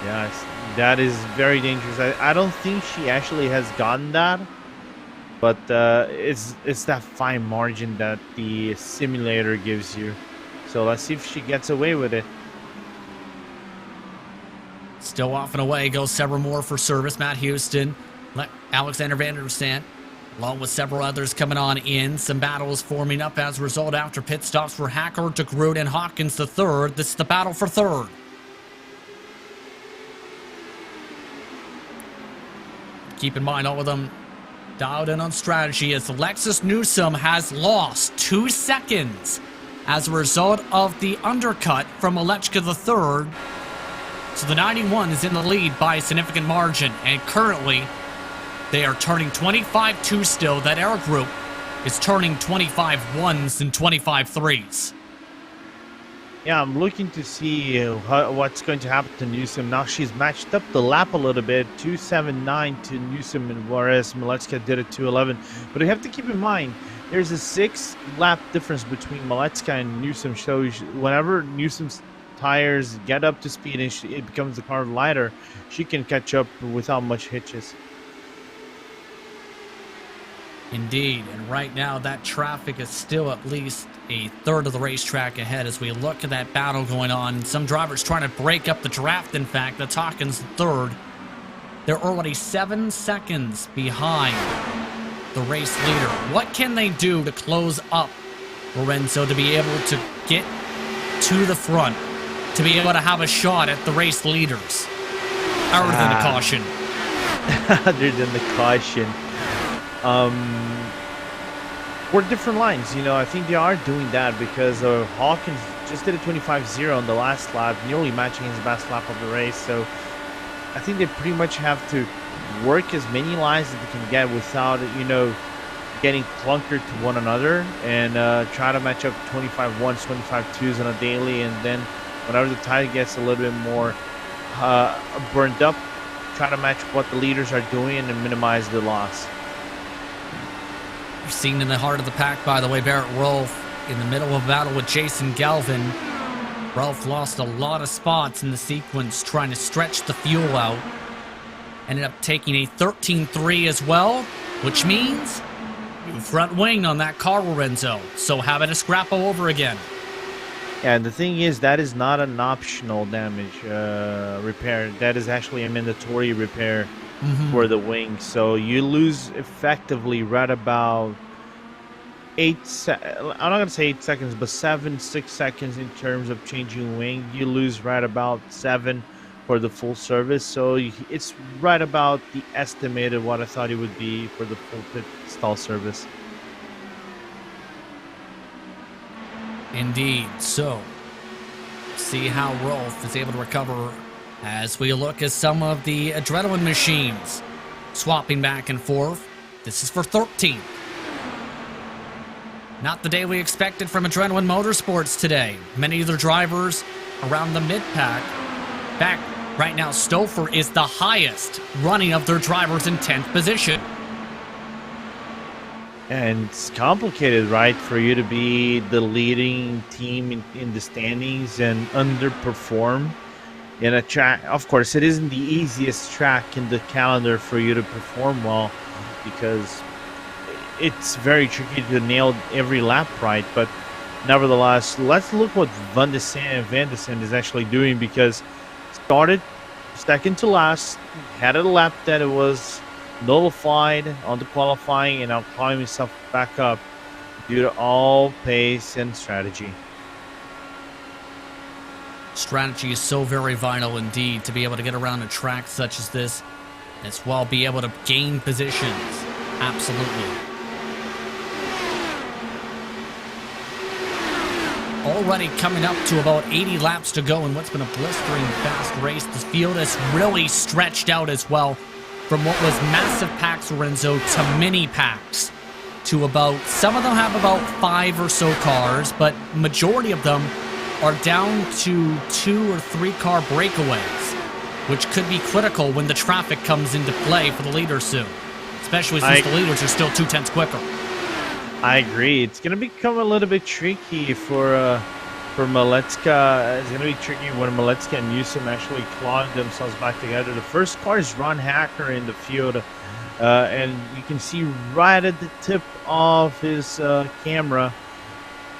Yes, that is very dangerous. I don't think she actually has gotten that, but it's that fine margin that the simulator gives you. So let's see if she gets away with it. Still off and away goes several more for service. Matt Houston, Alexander Van der Sant, along with several others coming on in. Some battles forming up as a result after pit stops for Hacker, DeGroot, and Hawkins the third. This is the battle for third. Keep in mind, all of them dialed in on strategy, as Alexis Newsom has lost 2 seconds as a result of the undercut from Malechka III. So the 91 is in the lead by a significant margin, and currently they are turning 25-2 still. That air group is turning 25-1s and 25-3s. Yeah, I'm looking to see what's going to happen to Newsom. Now she's matched up the lap a little bit, 2.79 to Newsom, whereas Malechka did it 2.11. But you have to keep in mind, there's a 6-lap difference between Malechka and Newsom. So whenever Newsom's tires get up to speed and it becomes the car lighter, she can catch up without much hitches. Indeed, and right now that traffic is still at least a third of the racetrack ahead as we look at that battle going on. Some drivers trying to break up the draft, in fact. That's Hawkins third. They're already 7 seconds behind the race leader. What can they do to close up Lorenzo to be able to get to the front, to be able to have a shot at the race leaders? Other than the caution. Other than the caution. For different lines, you know, I think they are doing that because Hawkins just did a 25-0 on the last lap, nearly matching his best lap of the race. So I think they pretty much have to work as many lines as they can get without, you know, getting clunkered to one another, and try to match up 25-1s, 25-2s on a daily, and then whenever the tire gets a little bit more burned up, try to match what the leaders are doing and minimize the loss. Seen in the heart of the pack, by the way, Barrett Rolfe in the middle of a battle with Jason Galvin. Rolfe lost a lot of spots in the sequence trying to stretch the fuel out. Ended up taking a 13-3 as well, which means front wing on that car, Lorenzo. So having to scrap all over again. And the thing is, that is not an optional damage repair. That is actually a mandatory repair for the wing. So you lose effectively right about I'm not going to say 8 seconds, but 6 seconds in terms of changing wing. You lose right about 7 for the full service. So it's right about the estimated what I thought it would be for the full pit stall service. Indeed. So, see how Rolf is able to recover as we look at some of the adrenaline machines swapping back and forth. This is for 13th. Not the day we expected from Adrenaline Motorsports today. Many of their drivers around the mid-pack. Back right now, Stouffer is the highest running of their drivers in 10th position. And it's complicated, right, for you to be the leading team in the standings and underperform in a track. Of course, it isn't the easiest track in the calendar for you to perform well because it's very tricky to nail every lap right. But nevertheless, let's look what Van de Sande is actually doing, because started second to last, had a lap that it was nullified on the qualifying, and now climbing himself back up due to all pace and strategy. Strategy is so very vital indeed to be able to get around a track such as this, as well be able to gain positions. Absolutely. Already coming up to about 80 laps to go in what's been a blistering fast race. This field has really stretched out as well, from what was massive packs, Lorenzo, to mini packs, to about, some of them have about 5 or so cars, but majority of them are down to 2 or 3 car breakaways, which could be critical when the traffic comes into play for the leaders soon, especially since the leaders are still 2/10 quicker. I agree. It's going to become a little bit tricky for Maletska. It's going to be tricky when Maletska and Newsom actually clawing themselves back together. The first car is Ron Hacker in the field, and you can see right at the tip of his camera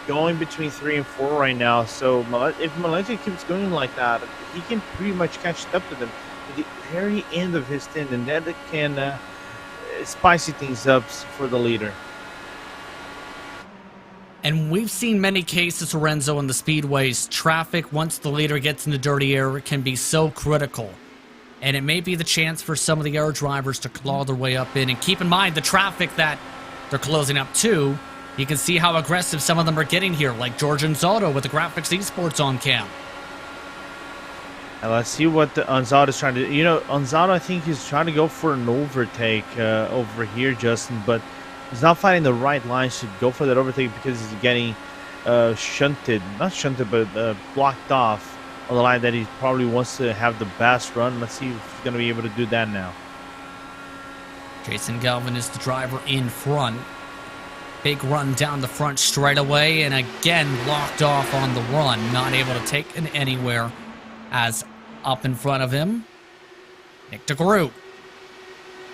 going between 3 and 4 right now. So if Maletska keeps going like that, he can pretty much catch up to them at the very end of his stint, and that can spicy things up for the leader. And we've seen many cases, Lorenzo, in the speedways. Traffic, once the leader gets in the dirty area, can be so critical. And it may be the chance for some of the air drivers to claw their way up in. And keep in mind the traffic that they're closing up to. You can see how aggressive some of them are getting here, like George Anzado with the Graphics Esports on cam. And let's see what the Anzado is trying to do. You know, Anzado, I think he's trying to go for an overtake over here, Justin, but he's not finding the right lines to go for that overtake because he's getting blocked off on the line that he probably wants to have the best run. Let's see if he's going to be able to do that now. Jason Galvin is the driver in front. Big run down the front straight away, and again locked off on the run. Not able to take it anywhere, as up in front of him, Nick DeGroot.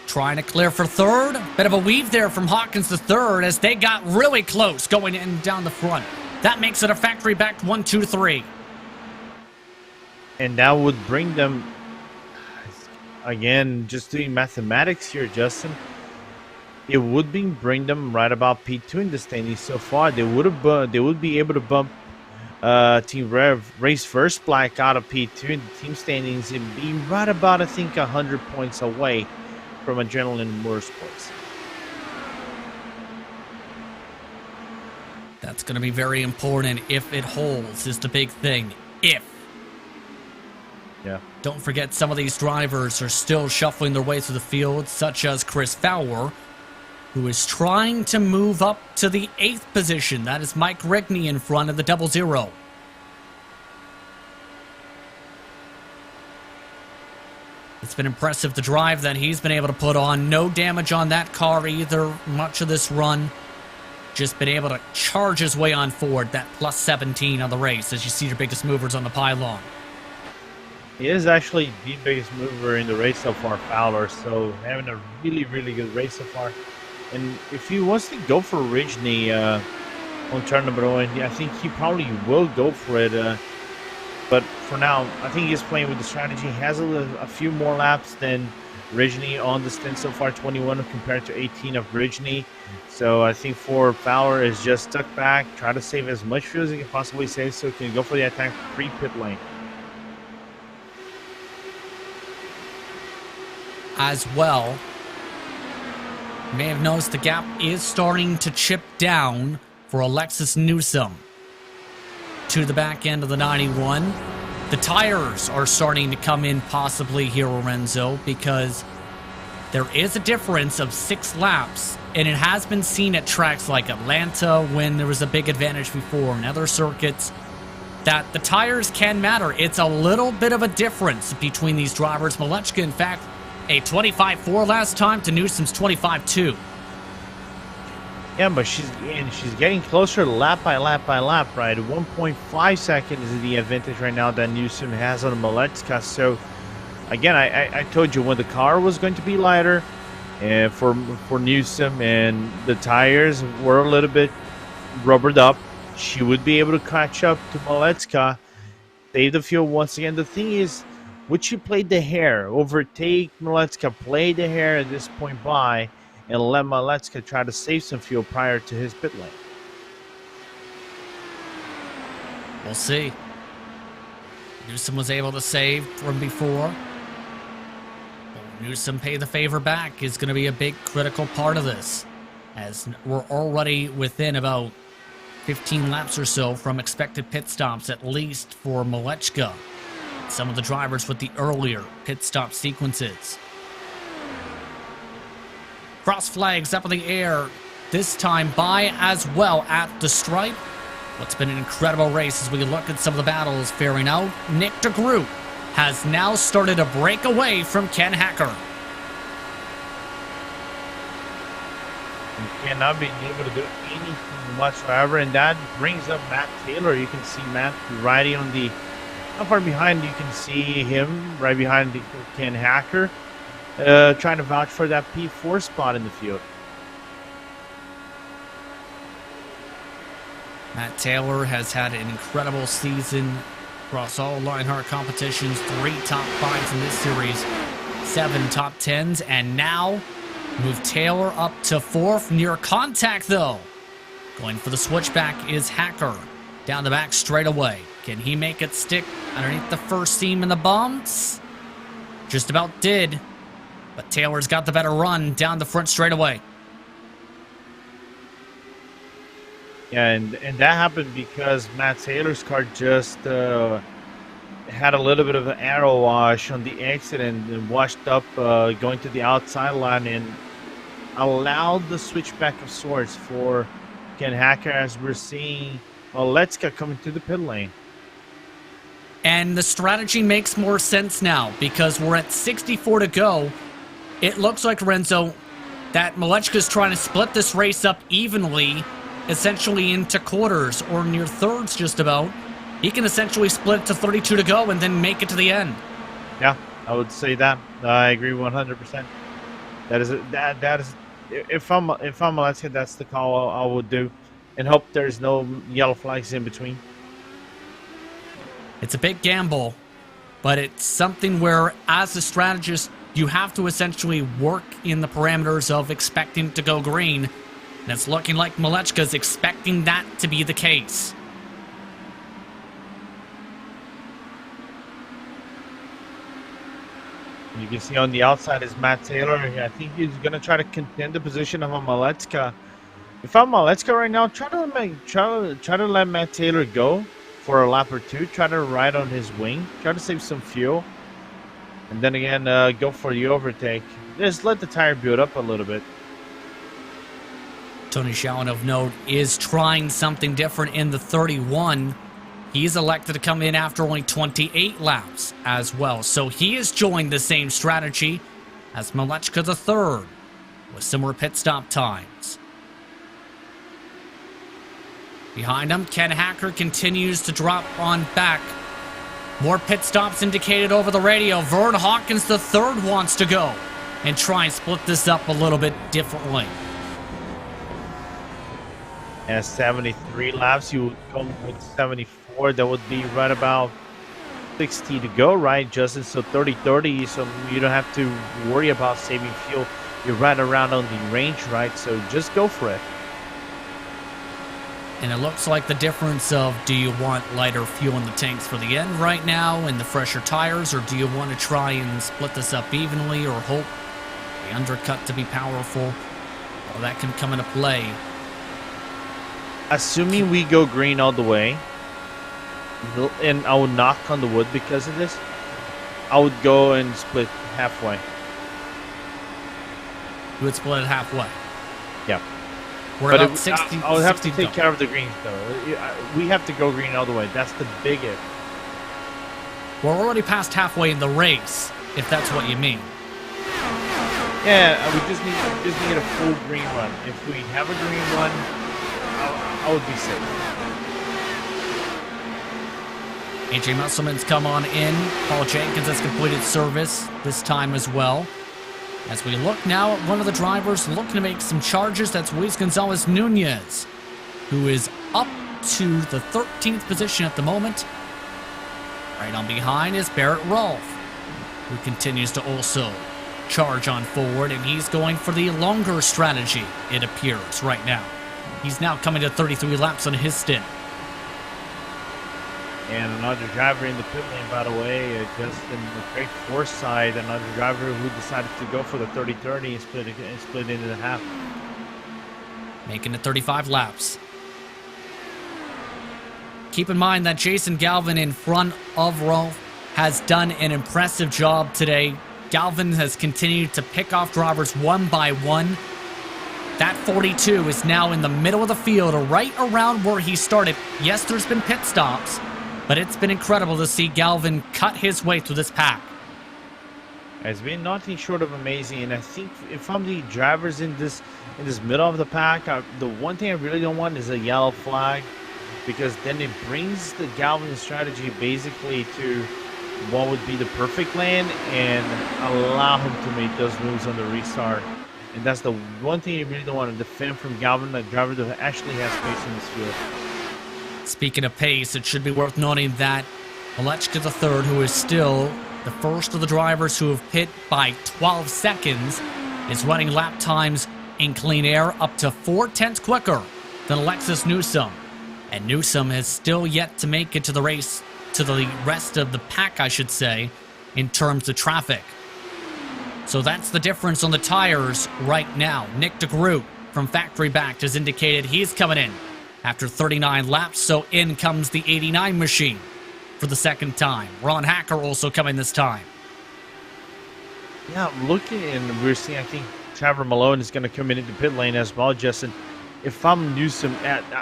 Trying to clear for third. Bit of a weave there from Hawkins to third as they got really close going in down the front. That makes it a factory back 1, 2, 3. And that would bring them, again, just doing mathematics here, Justin. It would bring them right about P2 in the standings so far. They would be able to bump Team Rev Race First Black out of P2 in the team standings and be right about, I think, 100 points away from Adrenaline Motorsports. That's going to be very important if it holds, is the big thing. If. Yeah. Don't forget, some of these drivers are still shuffling their way through the field, such as Chris Fowler, who is trying to move up to the 8th position. That is Mike Rigney in front of the 00. It's been impressive, the drive that he's been able to put on. No damage on that car either, much of this run. Just been able to charge his way on forward, that plus 17 on the race, as you see your biggest movers on the pylon. He is actually the biggest mover in the race so far, Fowler, so having a really, really good race so far. And if he wants to go for Rigney, on turn number 1. I think he probably will go for it. But for now, I think he's playing with the strategy. He has a few more laps than originally on the stint so far, 21 compared to 18 of originally. So I think for Fowler is just stuck back, try to save as much fuel as he can possibly save so he can go for the attack pre-pit lane. As well, you may have noticed the gap is starting to chip down for Alexis Newsom to the back end of the 91. The tires are starting to come in possibly here, Lorenzo, because there is a difference of 6 laps, and it has been seen at tracks like Atlanta when there was a big advantage before and other circuits that the tires can matter. It's a little bit of a difference between these drivers. Malechka, in fact, a 25.4 last time to Newsom's 25.2. Yeah, but she's getting closer lap by lap by lap, right? 1.5 seconds is the advantage right now that Newsom has on Malechka. So, again, I told you when the car was going to be lighter for Newsom and the tires were a little bit rubbered up, she would be able to catch up to Malechka, save the fuel once again. The thing is, would she play the hair, overtake Malechka, play the hair at this point by, and let Malechka try to save some fuel prior to his pit lane? We'll see. Newsom was able to save from before. Will Newsom pay the favor back is going to be a big critical part of this, as we're already within about 15 laps or so from expected pit stops, at least for Malechka. Some of the drivers with the earlier pit stop sequences. Cross flags up in the air, this time by as well at the stripe. What's been an incredible race as we look at some of the battles faring out. Nick DeGroot has now started to break away from Ken Hacker. He cannot be able to do anything whatsoever, and that brings up Matt Taylor. You can see Matt riding on the, not far behind, you can see him right behind the Ken Hacker. Trying to vouch for that P4 spot in the field. Matt Taylor has had an incredible season across all Lionheart competitions. 3 top 5s in this series, 7 top 10s, and now move Taylor up to 4th. Near contact though. Going for the switchback is Hacker. Down the back straight away. Can he make it stick underneath the first seam in the bumps? Just about did. But Taylor's got the better run down the front straightaway. Yeah, and that happened because Matt Taylor's car just had a little bit of an arrow wash on the exit and washed up going to the outside line and allowed the switchback of sorts for Ken Hacker, as we're seeing Malechka coming to the pit lane. And the strategy makes more sense now because we're at 64 to go. It looks like, Renzo, that Malechka's trying to split this race up evenly, essentially into quarters or near thirds just about. He can essentially split it to 32 to go and then make it to the end. Yeah, I would say that. I agree 100%. That is if I'm Malechka, that's the call I would do, and hope there's no yellow flags in between. It's a big gamble, but it's something where, as a strategist, you have to essentially work in the parameters of expecting to go green, and it's looking like Malechka's expecting that to be the case. You can see on the outside is Matt Taylor. I think he's going to try to contend the position of a Malechka. If I'm Malechka right now, try to let Matt Taylor go for a lap or two. Try to ride on his wing. Try to save some fuel. And then again, go for the overtake. Just let the tire build up a little bit. Tony Shalin, of note, is trying something different in the 31. He's elected to come in after only 28 laps as well. So he has joined the same strategy as Malechka the third with similar pit stop times. Behind him, Ken Hacker continues to drop on back. More pit stops indicated over the radio. Vern Hawkins the third wants to go and try and split this up a little bit differently. At 73 laps, you would come with 74. That would be right about 60 to go, right, Justin? So 30-30, so you don't have to worry about saving fuel. You're right around on the range, right? So just go for it. And it looks like the difference of, do you want lighter fuel in the tanks for the end right now and the fresher tires, or do you want to try and split this up evenly or hope the undercut to be powerful? Well, that can come into play. Assuming we go green all the way, and I would knock on the wood because of this, I would go and split halfway. You would split it halfway. Yeah. We're But about 60. I would have to 60 take care of the greens, though. We have to go green all the way. That's the big if. We're already past halfway in the race, if that's what you mean. Yeah, we just need a full green run. If we have a green run, I would be safe. AJ Musselman's come on in. Paul Jenkins has completed service this time as well. As we look now at one of the drivers looking to make some charges, that's Luis Gonzalez Nunez, who is up to the 13th position at the moment. Right on behind is Barrett Rolfe, who continues to also charge on forward, and he's going for the longer strategy, it appears, right now. He's now coming to 33 laps on his stint. And another driver in the pit lane, by the way, Justin with great foresight, another driver who decided to go for the 30-30 and split into the half. Making it 35 laps. Keep in mind that Jason Galvin in front of Rolfe has done an impressive job today. Galvin has continued to pick off drivers one by one. That 42 is now in the middle of the field, right around where he started. Yes, there's been pit stops, but it's been incredible to see Galvin cut his way through this pack. It's been nothing short of amazing, and I think if I'm the drivers in this middle of the pack, the one thing I really don't want is a yellow flag, because then it brings the Galvin strategy basically to what would be the perfect lane and allow him to make those moves on the restart. And that's the one thing you really don't want to defend from Galvin, a driver that actually has pace in this field. Speaking of pace, it should be worth noting that Malechka III, who is still the first of the drivers who have pit by 12 seconds, is running lap times in clean air up to 4/10 quicker than Alexis Newsom. And Newsom has still yet to make it to the race, to the rest of the pack, I should say, in terms of traffic. So that's the difference on the tires right now. Nick DeGroot from Factory Backed has indicated he's coming in after 39 laps, so in comes the 89 machine for the second time. Ron Hacker also coming this time. Yeah, looking, and we're seeing, I think Trevor Malone is going to come into pit lane as well, Justin. If I'm Newsom,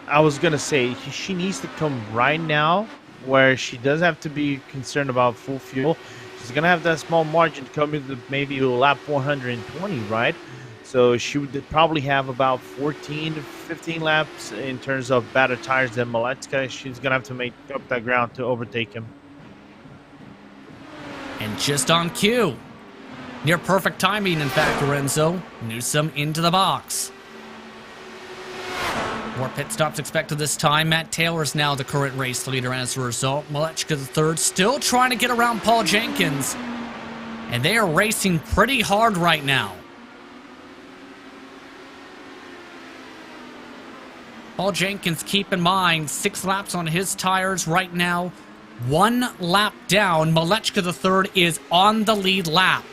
I was going to say she needs to come right now where she doesn't have to be concerned about full fuel. She's going to have that small margin to come into maybe lap 120, right? So she would probably have about 14 to 15 laps in terms of better tires than Malechka. She's going to have to make up that ground to overtake him. And just on cue, near perfect timing, in fact, Lorenzo, Newsom into the box. More pit stops expected this time. Matt Taylor's now the current race leader as a result. Malechka III still trying to get around Paul Jenkins, and they are racing pretty hard right now. Paul Jenkins, keep in mind, 6 laps on his tires right now. 1 lap down. Malechka III is on the lead lap.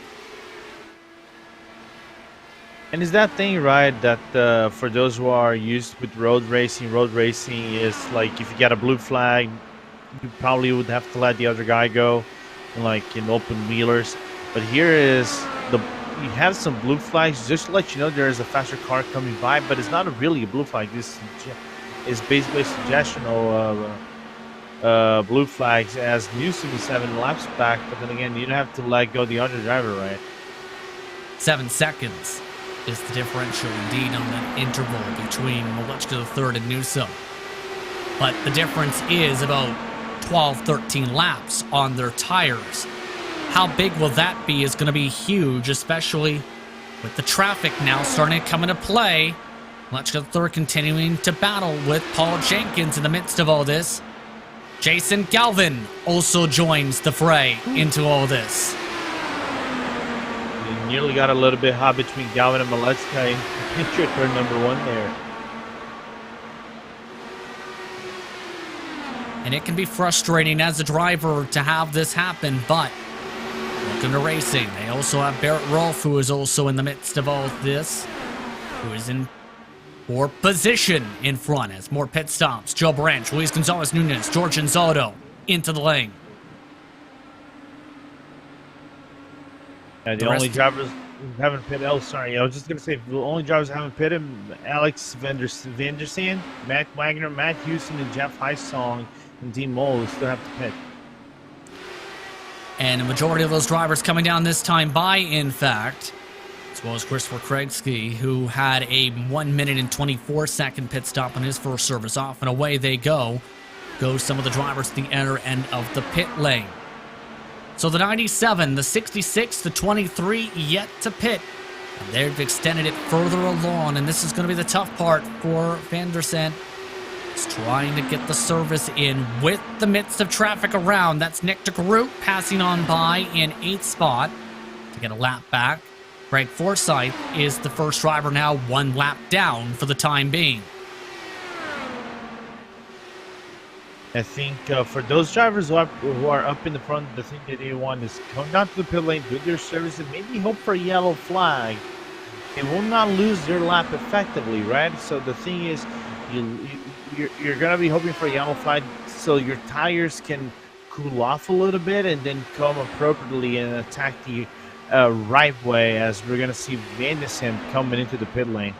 And is that thing right that for those who are used with road racing is like if you get a blue flag, you probably would have to let the other guy go, like in open wheelers. But here is you have some blue flags just to let you know there is a faster car coming by, but it's not really a blue flag. This is basically a suggestion of blue flags, as Newsom is 7 laps back. But then again, you don't have to let go the other driver, right? 7 seconds is the differential indeed on that interval between Malechka III and Newsom. But the difference is about 12, 13 laps on their tires. How big will that be is going to be huge, especially with the traffic now starting to come into play Let's go third, continuing to battle with Paul Jenkins in the midst of all this. Jason Galvin also joins the fray into all this. You nearly got a little bit hot between Galvin and Malechka. Picture turn number 1 there. And it can be frustrating as a driver to have this happen, but welcome to racing. They also have Barrett Rolfe, who is also in the midst of all this, who is in for position in front as more pit stops. Joe Branch, Luis Gonzalez Nunez, George Anzaldo into the lane. The only drivers who haven't pitted. Oh, sorry. I was just gonna say the only drivers who haven't pitted: Alex Vandersand, Matt Wagner, Matt Houston, and Jeff Heisong, and Dean Mole still have to pit. And a majority of those drivers coming down this time by, in fact, as well as Christopher Kriegsky, who had a 1 minute and 24-second pit stop on his first service off, and away they go. Goes some of the drivers to the inner end of the pit lane. So the 97, the 66, the 23 yet to pit. And they've extended it further along, and this is going to be the tough part for Vandersand. He's trying to get the service in with the midst of traffic around. That's Nick de Groot passing on by in 8th spot to get a lap back. Greg Forsyth is the first driver now, 1 lap down for the time being. I think for those drivers who are up in the front, the thing that they want is come down to the pit lane, do their service, and maybe hope for a yellow flag. They will not lose their lap effectively, right? So the thing is, you're going to be hoping for a yellow flag so your tires can cool off a little bit and then come appropriately and attack the right way, as we're going to see Vandersand coming into the pit lane.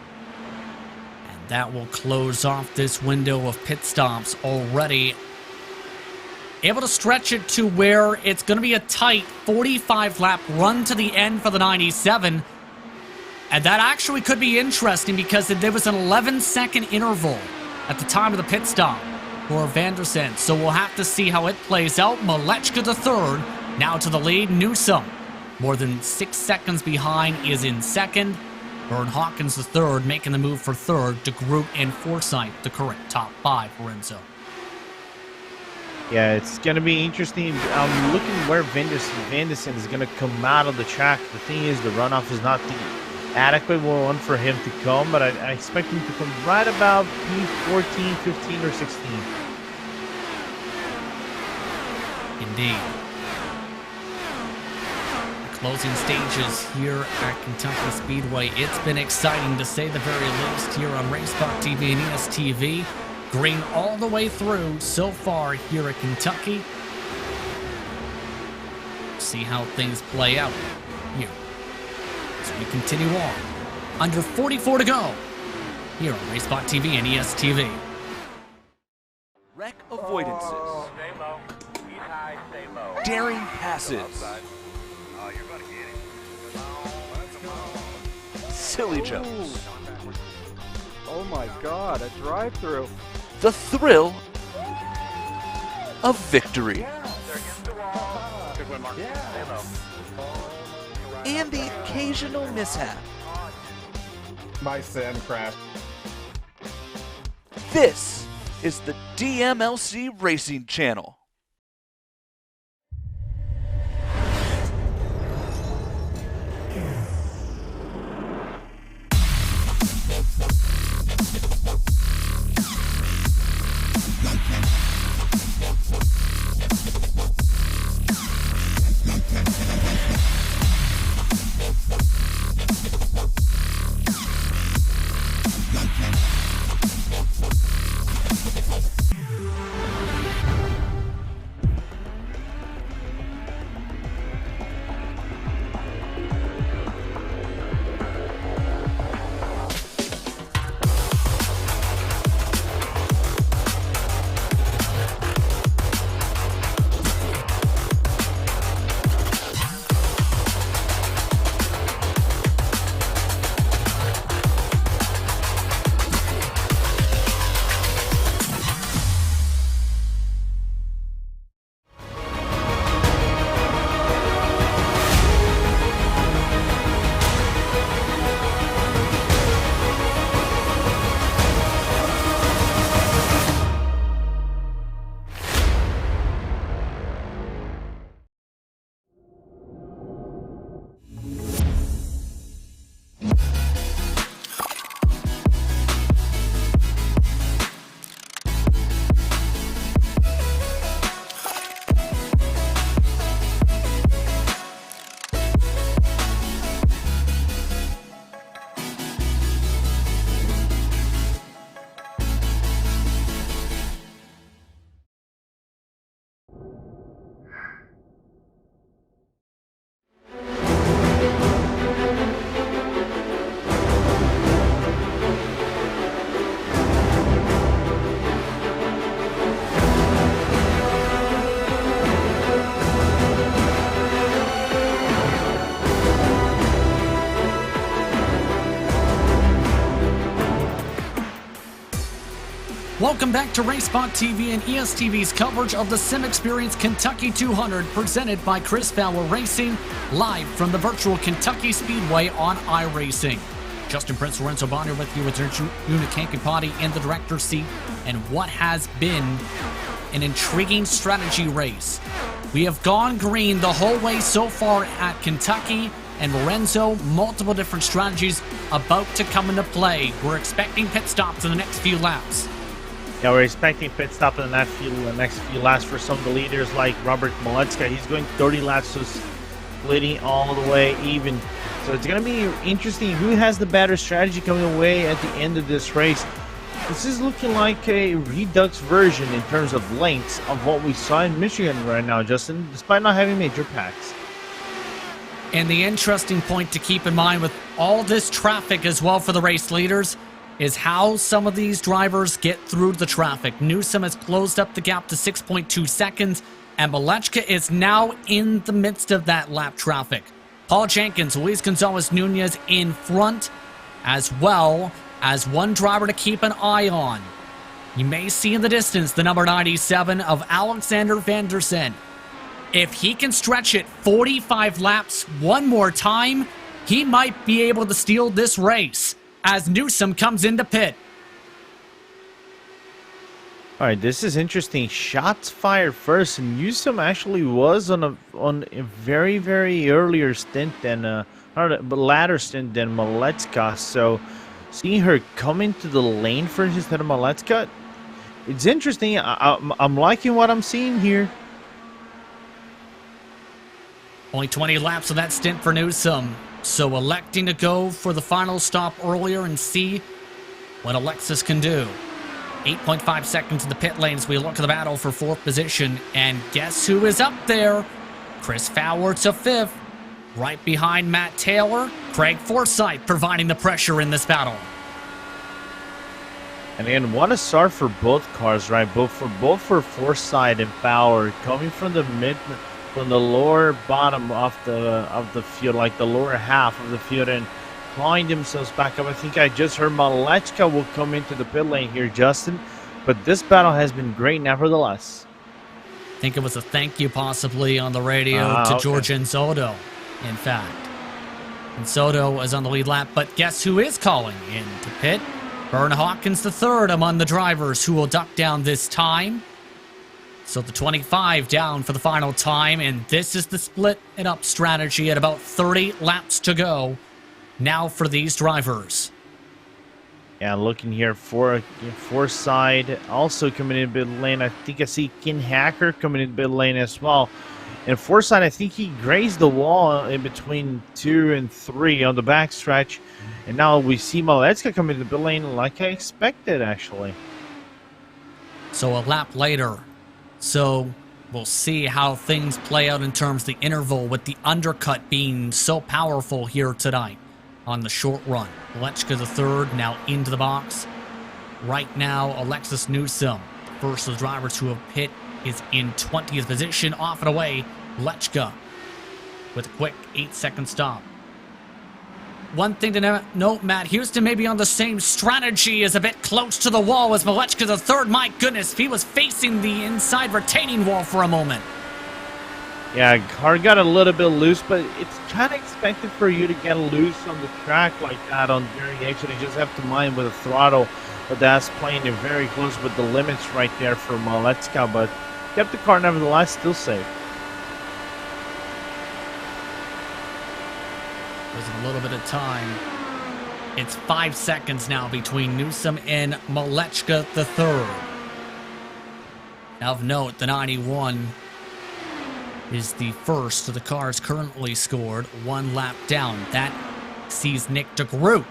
That will close off this window of pit stops already. Able to stretch it to where it's going to be a tight 45-lap run to the end for the 97. And that actually could be interesting because there was an 11-second interval at the time of the pit stop for Vandersand. So we'll have to see how it plays out. Malechka the third, now to the lead. Newsom, more than 6 seconds behind, is in second. Vern Hawkins the third, making the move for third. De Groot and Forsyth, the correct top 5 for Enzo. Yeah, it's going to be interesting. I'm looking where Vandersand is going to come out of the track. The thing is, the runoff is not the adequate one for him to come, but I expect him to come right about P14, 15, or 16. Indeed. Closing stages here at Kentucky Speedway. It's been exciting to say the very least here on RaceSpottv and ESTV. Green all the way through so far here at Kentucky. See how things play out here as we continue on. Under 44 to go here on RaceSpottv and ESTV. Wreck avoidances. Stay low. He's high, stay low. Daring passes. Oh, you're gonna get it. Silly jumps. Oh my god, a drive-through. The thrill of victory. They're against the wall. Good win, Mark. Stay low. And the occasional mishap. My sim crashed. This is the DMLC Racing Channel. Welcome back to RaceSpottv and ESTV's coverage of the SimXperience Kentucky 200 presented by Chris Fowler Racing, live from the virtual Kentucky Speedway on iRacing. Justin Prince, Lorenzo Bonner with you with Una Kankapati in the director's seat, and what has been an intriguing strategy race. We have gone green the whole way so far at Kentucky, and Lorenzo, multiple different strategies about to come into play. We're expecting pit stops in the next few laps. Yeah, we're expecting pit stop in the next few laps for some of the leaders like Robert Maleczka. He's going 30 laps, so splitting all the way even. So it's going to be interesting who has the better strategy coming away at the end of this race. This is looking like a redux version in terms of lengths of what we saw in Michigan right now, Justin, despite not having major packs. And the interesting point to keep in mind with all this traffic as well for the race leaders is how some of these drivers get through the traffic. Newsom has closed up the gap to 6.2 seconds, and Maleczka is now in the midst of that lap traffic. Paul Jenkins, Luis Gonzalez-Nunez in front, as well as one driver to keep an eye on. You may see in the distance the number 97 of Alexander Vandersen. If he can stretch it 45 laps one more time, he might be able to steal this race as Newsom comes into pit. All right, this is interesting. Shots fired first, and Newsom actually was on a very, very earlier stint than latter stint than Maleczka. So seeing her come into the lane first instead of Maleczka, it's interesting. I'm liking what I'm seeing here. Only 20 laps of that stint for Newsom. So electing to go for the final stop earlier and see what Alexis can do. 8.5 seconds in the pit lane as we look at the battle for fourth position. And guess who is up there? Chris Fowler to fifth. Right behind Matt Taylor, Craig Forsyth providing the pressure in this battle. And again, what a start for both cars, right? Both for Forsyth and Fowler, coming from the lower bottom of the field, like the lower half of the field, and clawing themselves back up. I think I just heard Maleczka will come into the pit lane here, Justin. But this battle has been great nevertheless. I think it was a thank you possibly on the radio to George Enzotto, in fact. Enzotto is on the lead lap, but guess who is calling into pit? Vern Hawkins III among the drivers who will duck down this time. So the 25 down for the final time, and this is the split it up strategy at about 30 laps to go now for these drivers. Yeah, looking here for Forsyth also coming in pit lane. I think I see Ken Hacker coming in pit lane as well. And Forsyth, I think he grazed the wall in between 2 and 3 on the backstretch. And now we see Maleczka coming in the pit lane like I expected, actually. So a lap later. So we'll see how things play out in terms of the interval with the undercut being so powerful here tonight on the short run. Maleczka the third now into the box. Right now, Alexis Newsom, first of the drivers who have pit, is in 20th position. Off and away, Maleczka with a quick 8-second stop. One thing to note, Matt Houston may be on the same strategy, is a bit close to the wall as Maleczka the third. My goodness, he was facing the inside retaining wall for a moment. Yeah, car got a little bit loose, but it's kind of expected for you to get loose on the track like that on variation. You just have to mind with the throttle, but that's playing it very close with the limits right there for Maleczka, but kept the car nevertheless still safe. There's a little bit of time. It's 5 seconds now between Newsom and Maleczka the third. Of note, the 91 is the first of the cars currently scored, 1 lap down. That sees Nick DeGroot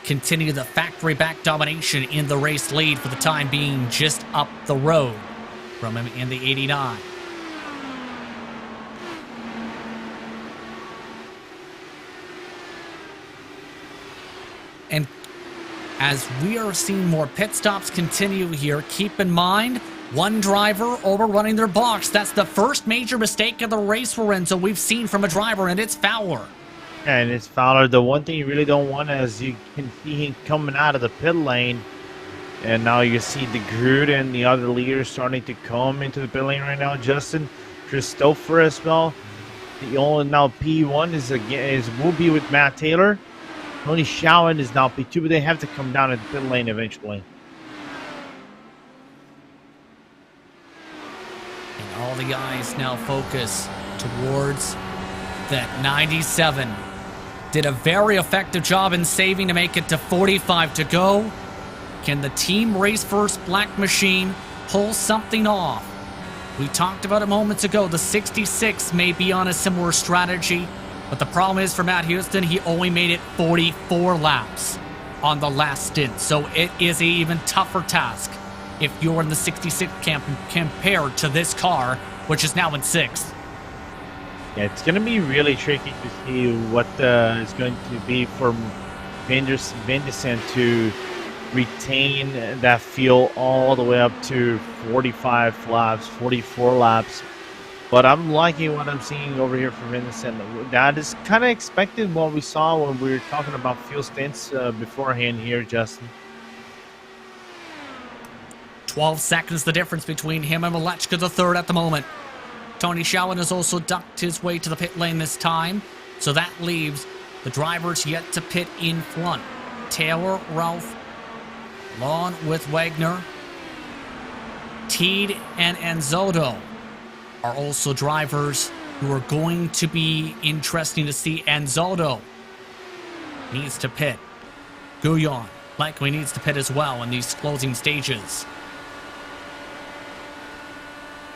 continue the factory back domination in the race lead for the time being, just up the road from him in the 89. And as we are seeing more pit stops continue here, keep in mind, one driver overrunning their box. That's the first major mistake of the race, Lorenzo, we've seen from a driver, and it's Fowler. And it's Fowler. The one thing you really don't want is you can see him coming out of the pit lane. And now you see the Groot and the other leaders starting to come into the pit lane right now. Justin, Christopher as well. The only now P1 will be with Matt Taylor. Tony Shawan is now P2, but they have to come down at the pit lane eventually. And all the eyes now focus towards that 97. Did a very effective job in saving to make it to 45 to go. Can the team race first black machine pull something off? We talked about it moments ago. The 66 may be on a similar strategy, but the problem is for Matt Houston, he only made it 44 laps on the last stint. So it is an even tougher task if you're in the 66 camp compared to this car, which is now in 6th. Yeah, it's going to be really tricky to see what is going to be for Van der Sande to retain that feel all the way up to 45 laps, 44 laps. But I'm liking what I'm seeing over here from Van der Sande. That is kind of expected what we saw when we were talking about fuel stints beforehand here, Justin. 12 seconds the difference between him and Malechka the third at the moment. Tony Shawan has also ducked his way to the pit lane this time, so that leaves the drivers yet to pit in front. Taylor, Ralph, along with Wagner, Teed, and Anzotto are also drivers who are going to be interesting to see. Anzotto needs to pit. Guyon likely needs to pit as well in these closing stages.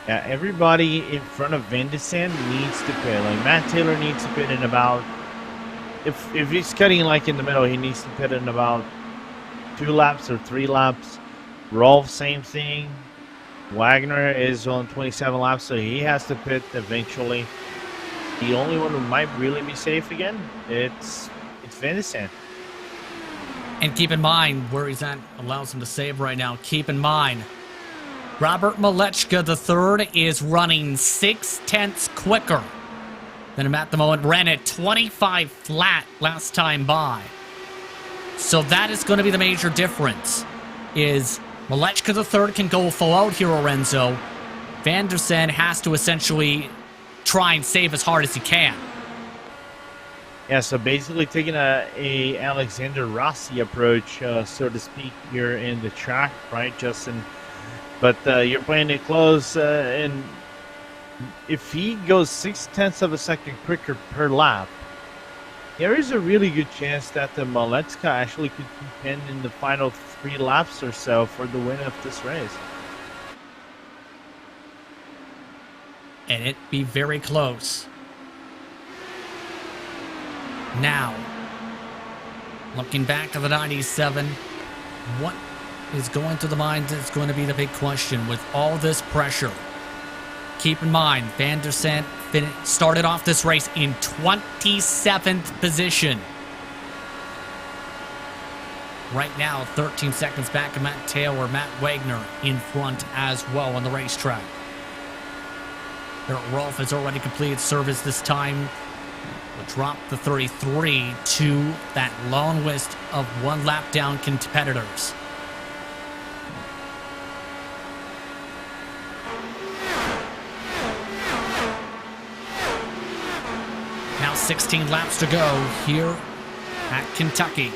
Yeah, everybody in front of Van der Sande needs to pit. Like Matt Taylor needs to pit in about, if he's cutting like in the middle, he needs to pit in about 2 laps or 3 laps. Rolf, same thing. Wagner is on 27 laps, so he has to pit eventually. The only one who might really be safe again, it's Van der Sande. And keep in mind where he's at allows him to save right now. Keep in mind, Robert Malechka III is running 6/10 quicker than him at the moment. Ran at 25 flat last time by. So that is going to be the major difference. Is Malechka III can go full out here, Lorenzo. Van der Sande has to essentially try and save as hard as he can. Yeah, so basically taking a Alexander Rossi approach, so to speak, here in the track, right, Justin? But you're playing it close, and if he goes 0.6 of a second quicker per lap, there is a really good chance that the Malechka actually could contend in the final 3 laps or so for the win of this race. And it'd be very close. Now, looking back at the 97, what is going through the mind is going to be the big question with all this pressure. Keep in mind, Van der Sande started off this race in 27th position. Right now, 13 seconds back of Matt Taylor, Matt Wagner in front as well on the racetrack. Rolf has already completed service this time. Will drop the 33 to that long list of 1 lap down competitors. Now 16 laps to go here at Kentucky.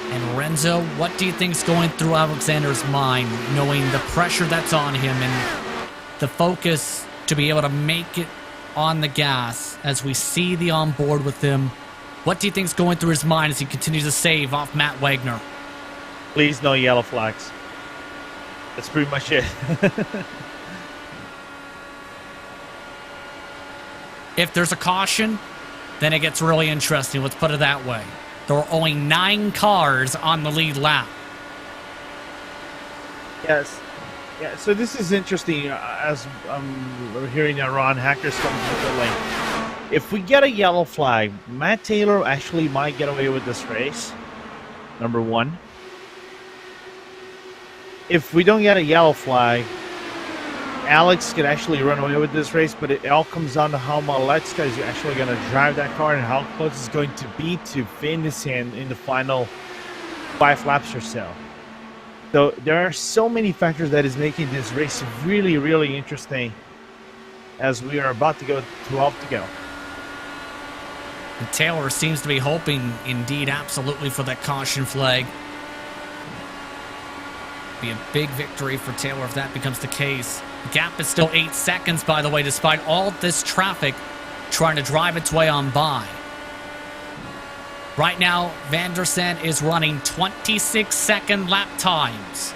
And Lorenzo, what do you think's going through Alexander's mind, knowing the pressure that's on him and the focus to be able to make it on the gas as we see the onboard with him? What do you think's going through his mind as he continues to save off Matt Wagner? Please, no yellow flags. That's pretty much it. If there's a caution, then it gets really interesting. Let's put it that way. There are only 9 cars on the lead lap. Yes. Yeah, so this is interesting as we're hearing that Ron Hacker's coming to the lane. If we get a yellow flag, Matt Taylor actually might get away with this race. Number one. If we don't get a yellow flag, Alex could actually run away with this race, but it all comes down to how Maleczka is actually going to drive that car and how close it's going to be to finishing in the final 5 laps or so. So there are so many factors that is making this race really, really interesting as we are about to go 12 to go. And Taylor seems to be hoping, indeed, absolutely, for that caution flag. Be a big victory for Taylor if that becomes the case. The gap is still 8 seconds, by the way, despite all this traffic trying to drive its way on by. Right now, Van der Sant is running 26-second lap times.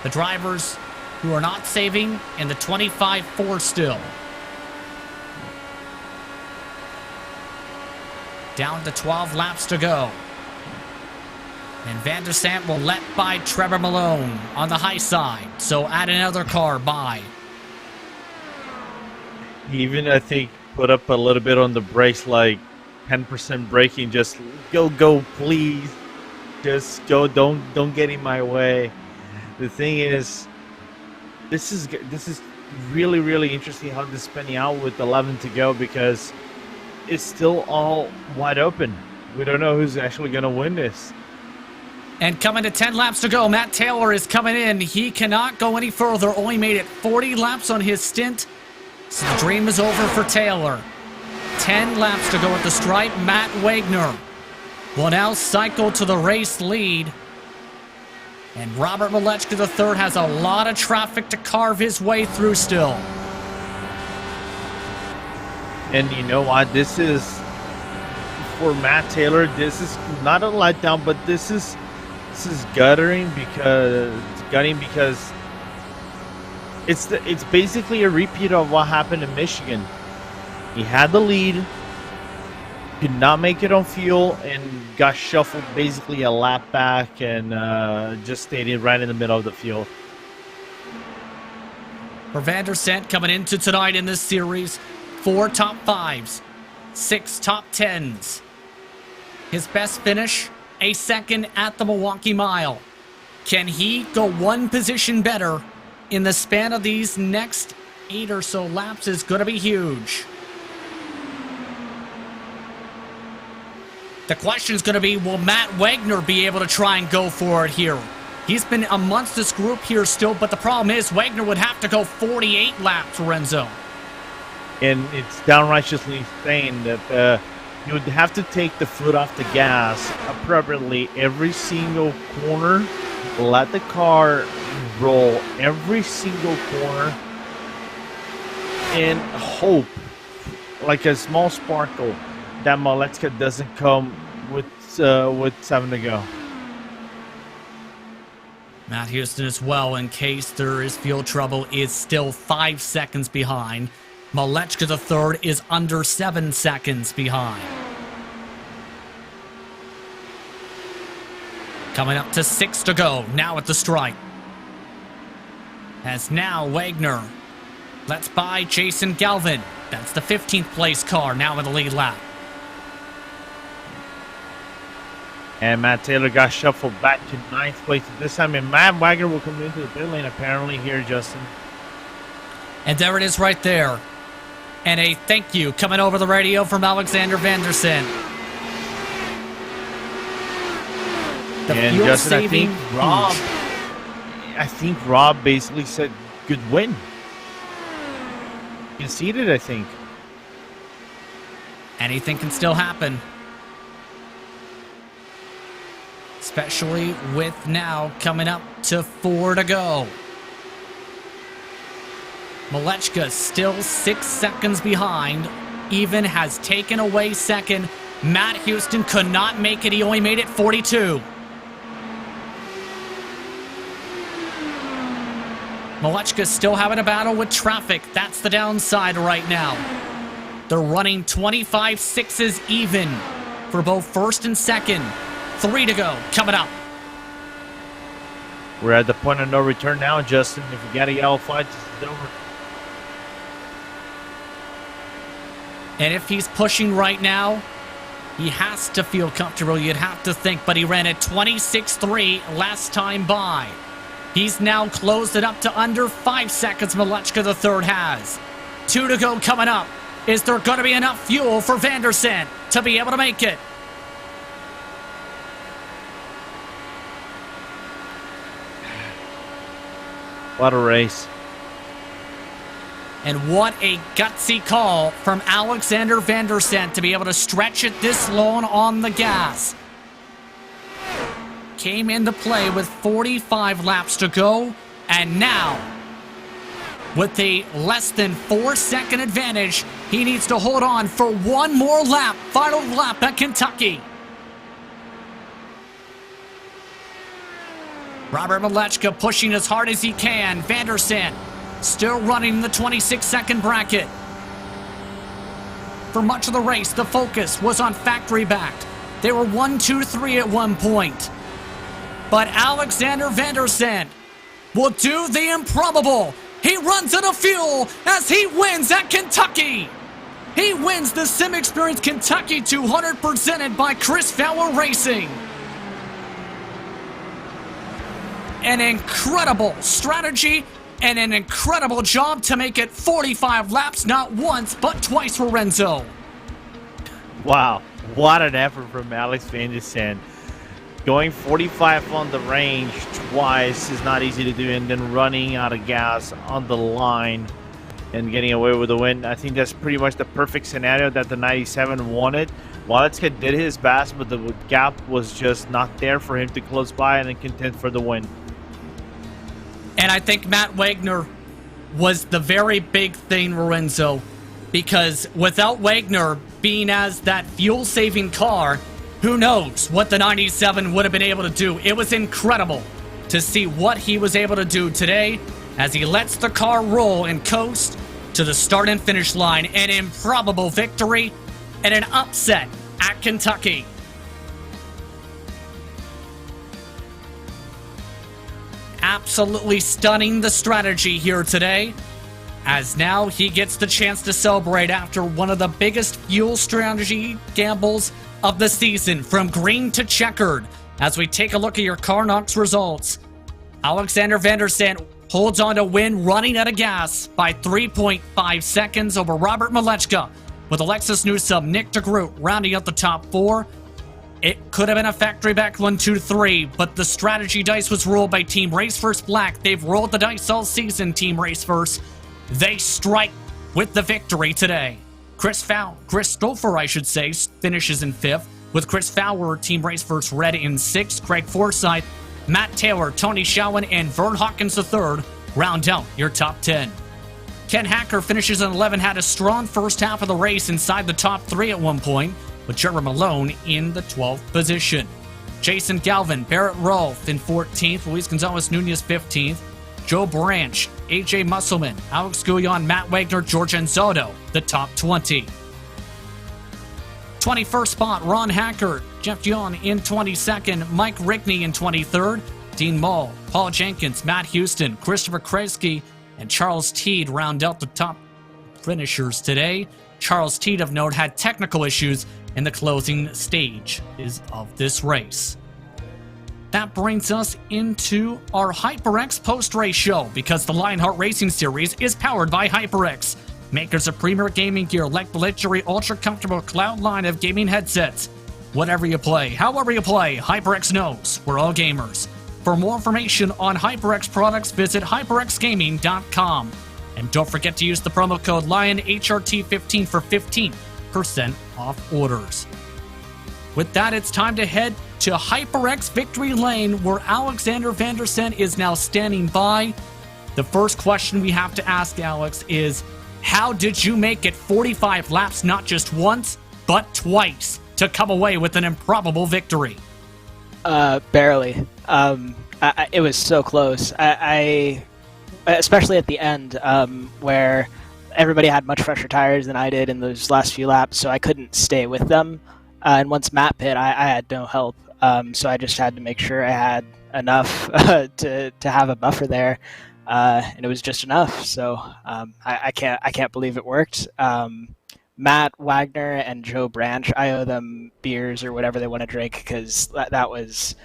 The drivers who are not saving in the 25-4 still. Down to 12 laps to go. And Van der Sant will let by Trevor Malone on the high side. So add another car by. He even, I think, put up a little bit on the brakes, like 10% braking. Just go, please. Just go. Don't get in my way. The thing is, this is really, really interesting how this is spinning out with 11 to go, because it's still all wide open. We don't know who's actually going to win this. And coming to 10 laps to go, Matt Taylor is coming in. He cannot go any further. Only made it 40 laps on his stint. So the dream is over for Taylor. 10 laps to go at the stripe. Matt Wagner will now cycle to the race lead. And Robert Maleczka III has a lot of traffic to carve his way through still. And you know what? This is, for Matt Taylor, this is not a letdown, but this is gutting because it's basically a repeat of what happened in Michigan. He had the lead, could not make it on fuel, and got shuffled basically a lap back, and just stayed right in the middle of the field. For Van der Sant coming into tonight in this series, 4 top 5s, 6 top 10s. His best finish, a second at the Milwaukee Mile. Can he go one position better in the span of these next 8 or so laps is going to be huge. The question is going to be, will Matt Wagner be able to try and go for it here? He's been amongst this group here still, but the problem is Wagner would have to go 48 laps, Lorenzo. And it's downrightly saying that you would have to take the foot off the gas appropriately every single corner, let the car roll every single corner, and hope, like a small sparkle, that Maleczka doesn't come with 7 to go. Matt Houston as well, in case there is fuel trouble, is still 5 seconds behind. Maleczka III is under 7 seconds behind. Coming up to 6 to go, now at the stripe. As now Wagner lets by Jason Galvin. That's the 15th place car, now in the lead lap. And Matt Taylor got shuffled back to 9th place at this time, and Matt Wagner will come into the pit lane apparently here, Justin. And there it is right there. And a thank you coming over the radio from Alexander Van der Sant. The and fuel Justin, saving I think Rob basically said good win. Conceded, I think. Anything can still happen. Especially with now coming up to 4 to go. Maleczka still 6 seconds behind. Even has taken away second. Matt Houston could not make it. He only made it 42. Maleczka still having a battle with traffic. That's the downside right now. They're running 25 sixes even for both first and second. 3 to go, coming up. We're at the point of no return now, Justin. If we got a yellow flag, this is over. And if he's pushing right now, he has to feel comfortable, you'd have to think, but he ran at 26.3 last time by. He's now closed it up to under 5 seconds, Malechka the third has. 2 to go coming up. Is there going to be enough fuel for Vandersen to be able to make it? What a race. And what a gutsy call from Alexander Vandersen to be able to stretch it this long on the gas. Came into play with 45 laps to go, and now, with a less than 4-second advantage, he needs to hold on for one more lap, final lap at Kentucky. Robert Malechka pushing as hard as he can. Vandersen still running the 26-second bracket. For much of the race, the focus was on factory-backed. They were 1, 2, 3 at one point. But Alexander Vandersen will do the improbable. He runs out of fuel as he wins at Kentucky. He wins the SimXperience Kentucky 200 presented by Chris Fowler Racing. An incredible strategy and an incredible job to make it 45 laps, not once, but twice for Renzo. Wow, what an effort from Alex Vandersen. Going 45 on the range twice is not easy to do, and then running out of gas on the line and getting away with the win. I think that's pretty much the perfect scenario that the 97 wanted. Malechka did his best, but the gap was just not there for him to close by and then contend for the win. And I think Matt Wagner was the very big thing, Lorenzo, because without Wagner being as that fuel-saving car, who knows what the 97 would have been able to do. It was incredible to see what he was able to do today as he lets the car roll and coast to the start and finish line. An improbable victory and an upset at Kentucky. Absolutely stunning the strategy here today, as now he gets the chance to celebrate after one of the biggest fuel strategy gambles of the season, from green to checkered. As we take a look at your Carnox results, Alexander Vandersen holds on to win running out of gas by 3.5 seconds over Robert Malechka, with Alexis Newsom, Nick DeGroot rounding out the top 4. It could have been a factory back 1, 2, 3, but the strategy dice was rolled by Team Race First Black. They've rolled the dice all season, Team Race First. They strike with the victory today. Chris Stoffer, I should say, finishes in 5th, with Chris Fowler, Team Race First Red in 6th. Craig Forsyth, Matt Taylor, Tony Showen, and Vern Hawkins III round out your top 10. Ken Hacker finishes in 11, had a strong first half of the race inside the top 3 at one point, with Trevor Malone in the 12th position. Jason Galvin, Barrett Rolfe in 14th, Luis Gonzalez Nunez 15th, Joe Branch, AJ Musselman, Alex Guillon, Matt Wagner, George Anzotto, the top 20. 21st spot, Ron Hacker, Jeff Dion in 22nd, Mike Rickney in 23rd, Dean Mull, Paul Jenkins, Matt Houston, Christopher Kresge, and Charles Teed round out the top finishers today. Charles Teed, of note, had technical issues in the closing stage of this race. That brings us into our HyperX post-race show, because the Lionheart Racing Series is powered by HyperX, makers of premier gaming gear like the luxury ultra-comfortable Cloud line of gaming headsets. Whatever you play, however you play, HyperX knows we're all gamers. For more information on HyperX products, visit hyperxgaming.com. And don't forget to use the promo code LionHRT15 for 15% off orders. With that, it's time to head to HyperX Victory Lane, where Alexander Vandersen is now standing by. The first question we have to ask Alex is, how did you make it 45 laps, not just once, but twice, to come away with an improbable victory? Barely. It was so close. I especially at the end, where everybody had much fresher tires than I did in those last few laps, so I couldn't stay with them. And once Matt pit, I had no help, so I just had to make sure I had enough to have a buffer there, and it was just enough. So I can't believe it worked. Matt Wagner and Joe Branch, I owe them beers or whatever they want to drink, because that was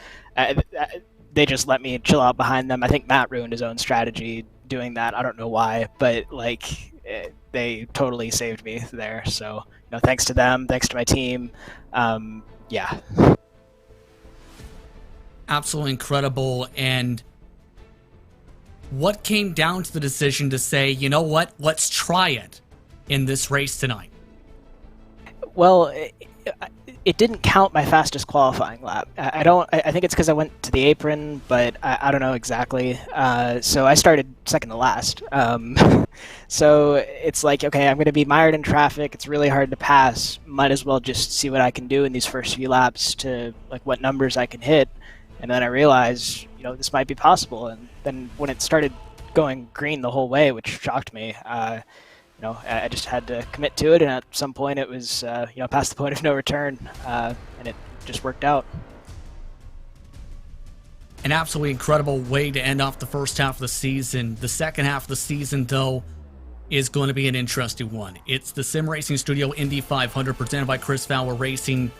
they just let me chill out behind them. I think Matt ruined his own strategy doing that. I don't know why, but like they totally saved me there. So thanks to them, thanks to my team. Yeah. Absolutely incredible. And what came down to the decision to say, you know what, let's try it in this race tonight? Well, it didn't count my fastest qualifying lap. I think it's because I went to the apron, but I don't know exactly. So I started second to last. So it's like, okay, I'm going to be mired in traffic. It's really hard to pass. Might as well just see what I can do in these first few laps to like what numbers I can hit. And then I realized, this might be possible. And then when it started going green the whole way, which shocked me, I just had to commit to it. And at some point it was, past the point of no return. And it just worked out. An absolutely incredible way to end off the first half of the season. The second half of the season, though, is going to be an interesting one. It's the Sim Racing Studio Indy 500 presented by Chris Fowler Racing.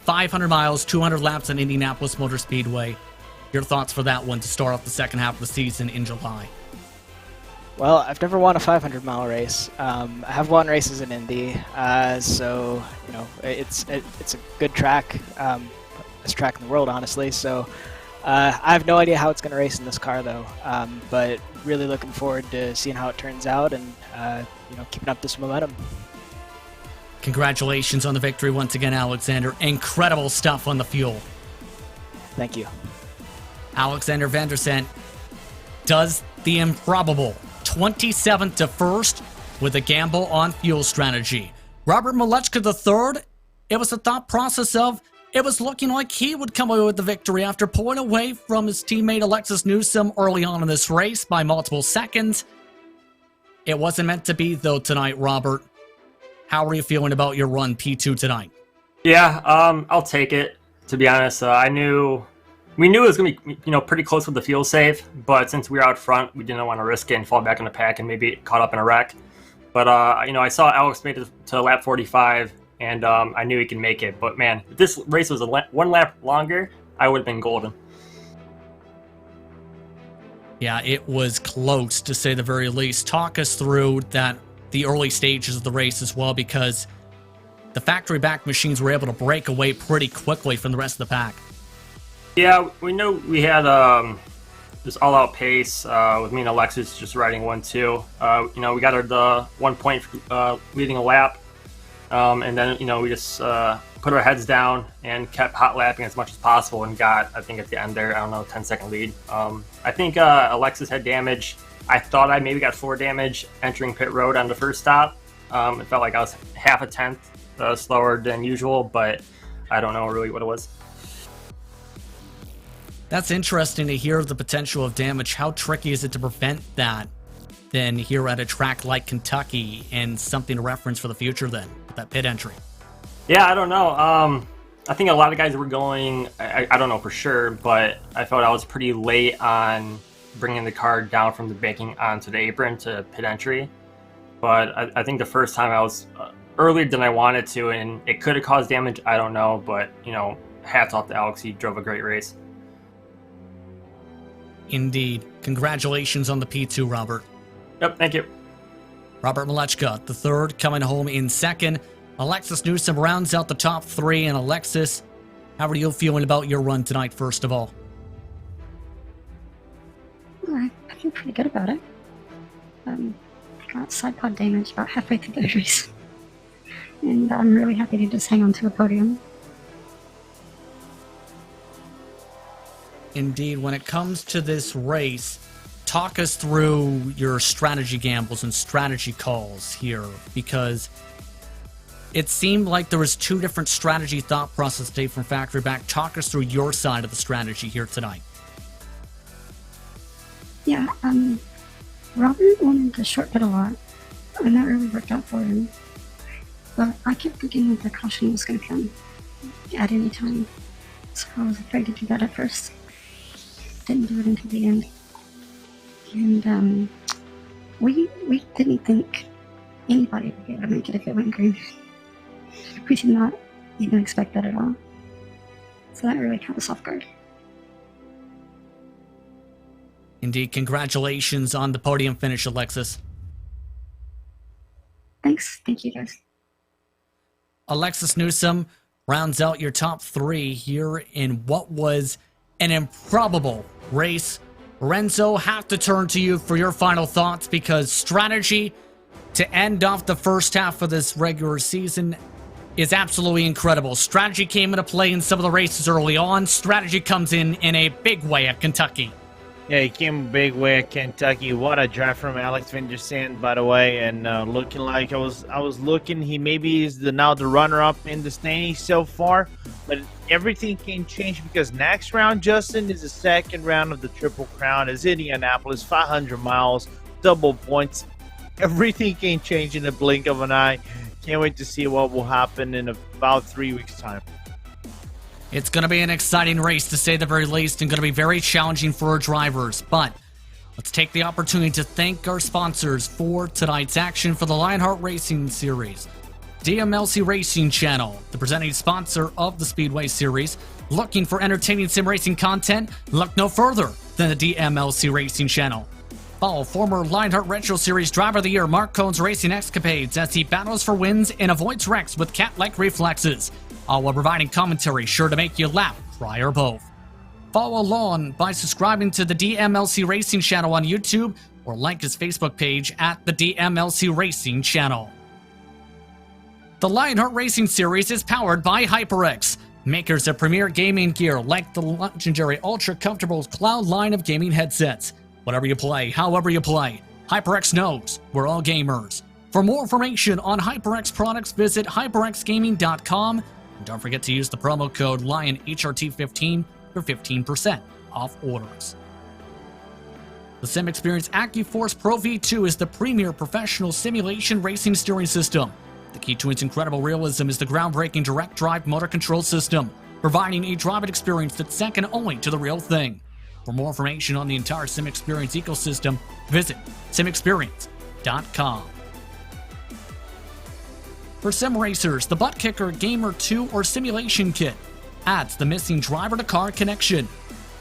500 miles, 200 laps on Indianapolis Motor Speedway. Your thoughts for that one to start off the second half of the season in July? Well, I've never won a 500-mile race. I have won races in Indy, so it's a good track, best track in the world, honestly. So I have no idea how it's going to race in this car, though. But really looking forward to seeing how it turns out and keeping up this momentum. Congratulations on the victory once again, Alexander. Incredible stuff on the fuel. Thank you. Alexander Vandersant does the improbable. 27th to 1st with a gamble on fuel strategy. Robert Malechka III, it was a thought process of it was looking like he would come away with the victory after pulling away from his teammate Alexis Newsom early on in this race by multiple seconds. It wasn't meant to be, though, tonight, Robert. How are you feeling about your run P2 tonight? Yeah, I'll take it, to be honest. We knew it was going to be, pretty close with the fuel save, but since we were out front, we didn't want to risk it and fall back in the pack and maybe get caught up in a wreck. But, I saw Alex made it to lap 45, and I knew he could make it. But, man, if this race was one lap longer, I would have been golden. Yeah, it was close, to say the very least. Talk us through the early stages of the race as well, because the factory back machines were able to break away pretty quickly from the rest of the pack. Yeah, we knew we had this all-out pace with me and Alexis just riding 1-2. We got the 1 point leading a lap, and then we just put our heads down and kept hot lapping as much as possible and got, I think at the end there, 10-second lead. I think Alexis had damage. I thought I maybe got 4 damage entering pit road on the first stop. It felt like I was half a tenth slower than usual, but I don't know really what it was. That's interesting to hear the potential of damage. How tricky is it to prevent that then here at a track like Kentucky, and something to reference for the future then, with that pit entry? Yeah, I don't know. I think a lot of guys were going, I don't know for sure, but I felt I was pretty late on bringing the car down from the banking onto the apron to pit entry. But I think the first time I was earlier than I wanted to, and it could have caused damage. I don't know, but, hats off to Alex. He drove a great race. Indeed. Congratulations on the P2, Robert. Yep, thank you. Robert Malechka, the third, coming home in second. Alexis Newsom rounds out the top 3. And Alexis, how are you feeling about your run tonight, first of all? I feel pretty good about it. I got side pod damage about halfway through the race. And I'm really happy to just hang on to a podium. Indeed, when it comes to this race, talk us through your strategy gambles and strategy calls here, because it seemed like there was 2 different strategy thought processes today from factory back. Talk us through your side of the strategy here tonight. Yeah, Robert wanted to short pit a lot, and that really worked out for him. But I kept thinking that the caution was going to come at any time, so I was afraid to do that at first. Didn't do it until the end. And we didn't think Anybody would be able to make it if it went green. We did not even expect that at all. So that really caught us off guard. Indeed, congratulations on the podium finish, Alexis. Thanks. Thank you, guys. Alexis Newsome rounds out your top 3 here in what was an improbable race. Renzo, have to turn to you for your final thoughts, because strategy to end off the first half of this regular season is absolutely incredible. Strategy came into play in some of the races early on. Strategy comes in a big way at Kentucky. Yeah, he came a big way at Kentucky. What a drive from Alex Vinderstand, by the way, and looking like I was looking. He maybe is now the runner-up in the standings so far, but everything can change because next round, Justin, is the second round of the Triple Crown. It's Indianapolis, 500 miles, double points. Everything can change in the blink of an eye. Can't wait to see what will happen in about 3 weeks' time. It's going to be an exciting race, to say the very least, and going to be very challenging for our drivers. But let's take the opportunity to thank our sponsors for tonight's action for the Lionheart Racing Series. DMLC Racing Channel, the presenting sponsor of the Speedway Series. Looking for entertaining sim racing content? Look no further than the DMLC Racing Channel. Follow former Lionheart Retro Series Driver of the Year Mark Cohn's racing escapades as he battles for wins and avoids wrecks with cat-like reflexes, all while providing commentary sure to make you laugh, cry, or both. Follow along by subscribing to the DMLC Racing Channel on YouTube or like his Facebook page at the DMLC Racing Channel. The Lionheart Racing Series is powered by HyperX, makers of premier gaming gear like the legendary ultra-comfortable Cloud line of gaming headsets. Whatever you play, however you play, HyperX knows we're all gamers. For more information on HyperX products, visit hyperxgaming.com. And don't forget to use the promo code LionHRT15 for 15% off orders. The SimXperience AccuForce Pro V2 is the premier professional simulation racing steering system. The key to its incredible realism is the groundbreaking direct drive motor control system, providing a driving experience that's second only to the real thing. For more information on the entire SimXperience ecosystem, visit simexperience.com. For sim racers, the buttkicker Gamer 2 or Simulation Kit adds the missing driver-to-car connection,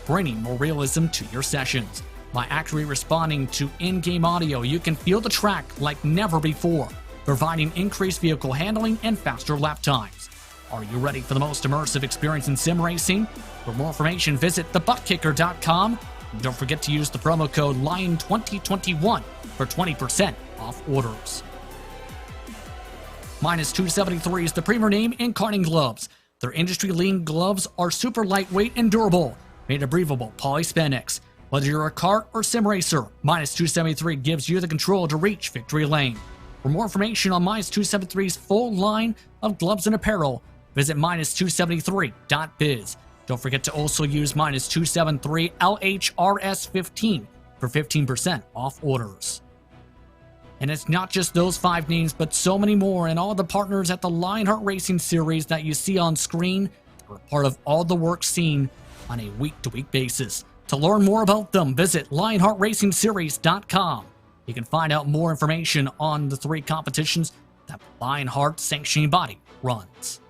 bringing more realism to your sessions. By accurately responding to in-game audio, you can feel the track like never before, providing increased vehicle handling and faster lap times. Are you ready for the most immersive experience in sim racing? For more information, visit thebuttkicker.com. And don't forget to use the promo code LION2021 for 20% off orders. Minus 273 is the premier name in karting gloves. Their industry-leading gloves are super lightweight and durable, made of breathable polyspandex. Whether you're a kart or sim racer, Minus 273 gives you the control to reach victory lane. For more information on Minus 273's full line of gloves and apparel, visit minus273.biz. Don't forget to also use Minus 273 LHRS15 for 15% off orders. And it's not just those 5 names, but so many more, and all the partners at the Lionheart Racing Series that you see on screen are part of all the work seen on a week-to-week basis. To learn more about them, visit LionheartRacingSeries.com. You can find out more information on the 3 competitions that the Lionheart sanctioning body runs.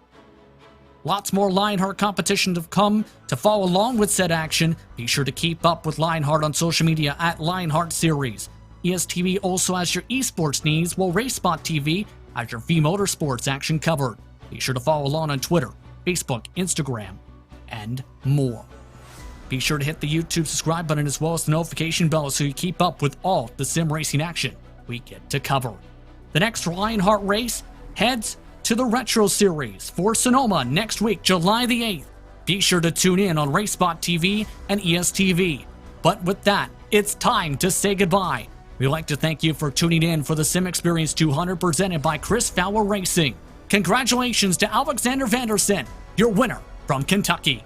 Lots more Lionheart competitions have come. To follow along with said action, be sure to keep up with Lionheart on social media at Lionheart Series. ESTV also has your esports needs, while racespottv has your V Motorsports action covered. Be sure to follow along on Twitter, Facebook, Instagram, and more. Be sure to hit the YouTube subscribe button as well as the notification bell so you keep up with all the sim racing action we get to cover. The next Lionheart race heads to the Retro Series for Sonoma next week, July the 8th. Be sure to tune in on racespottv and ESTV. But with that, it's time to say goodbye. We'd like to thank you for tuning in for the SimXperience 200 presented by Chris Fowler Racing. Congratulations to Alexander Vanderson, your winner from Kentucky.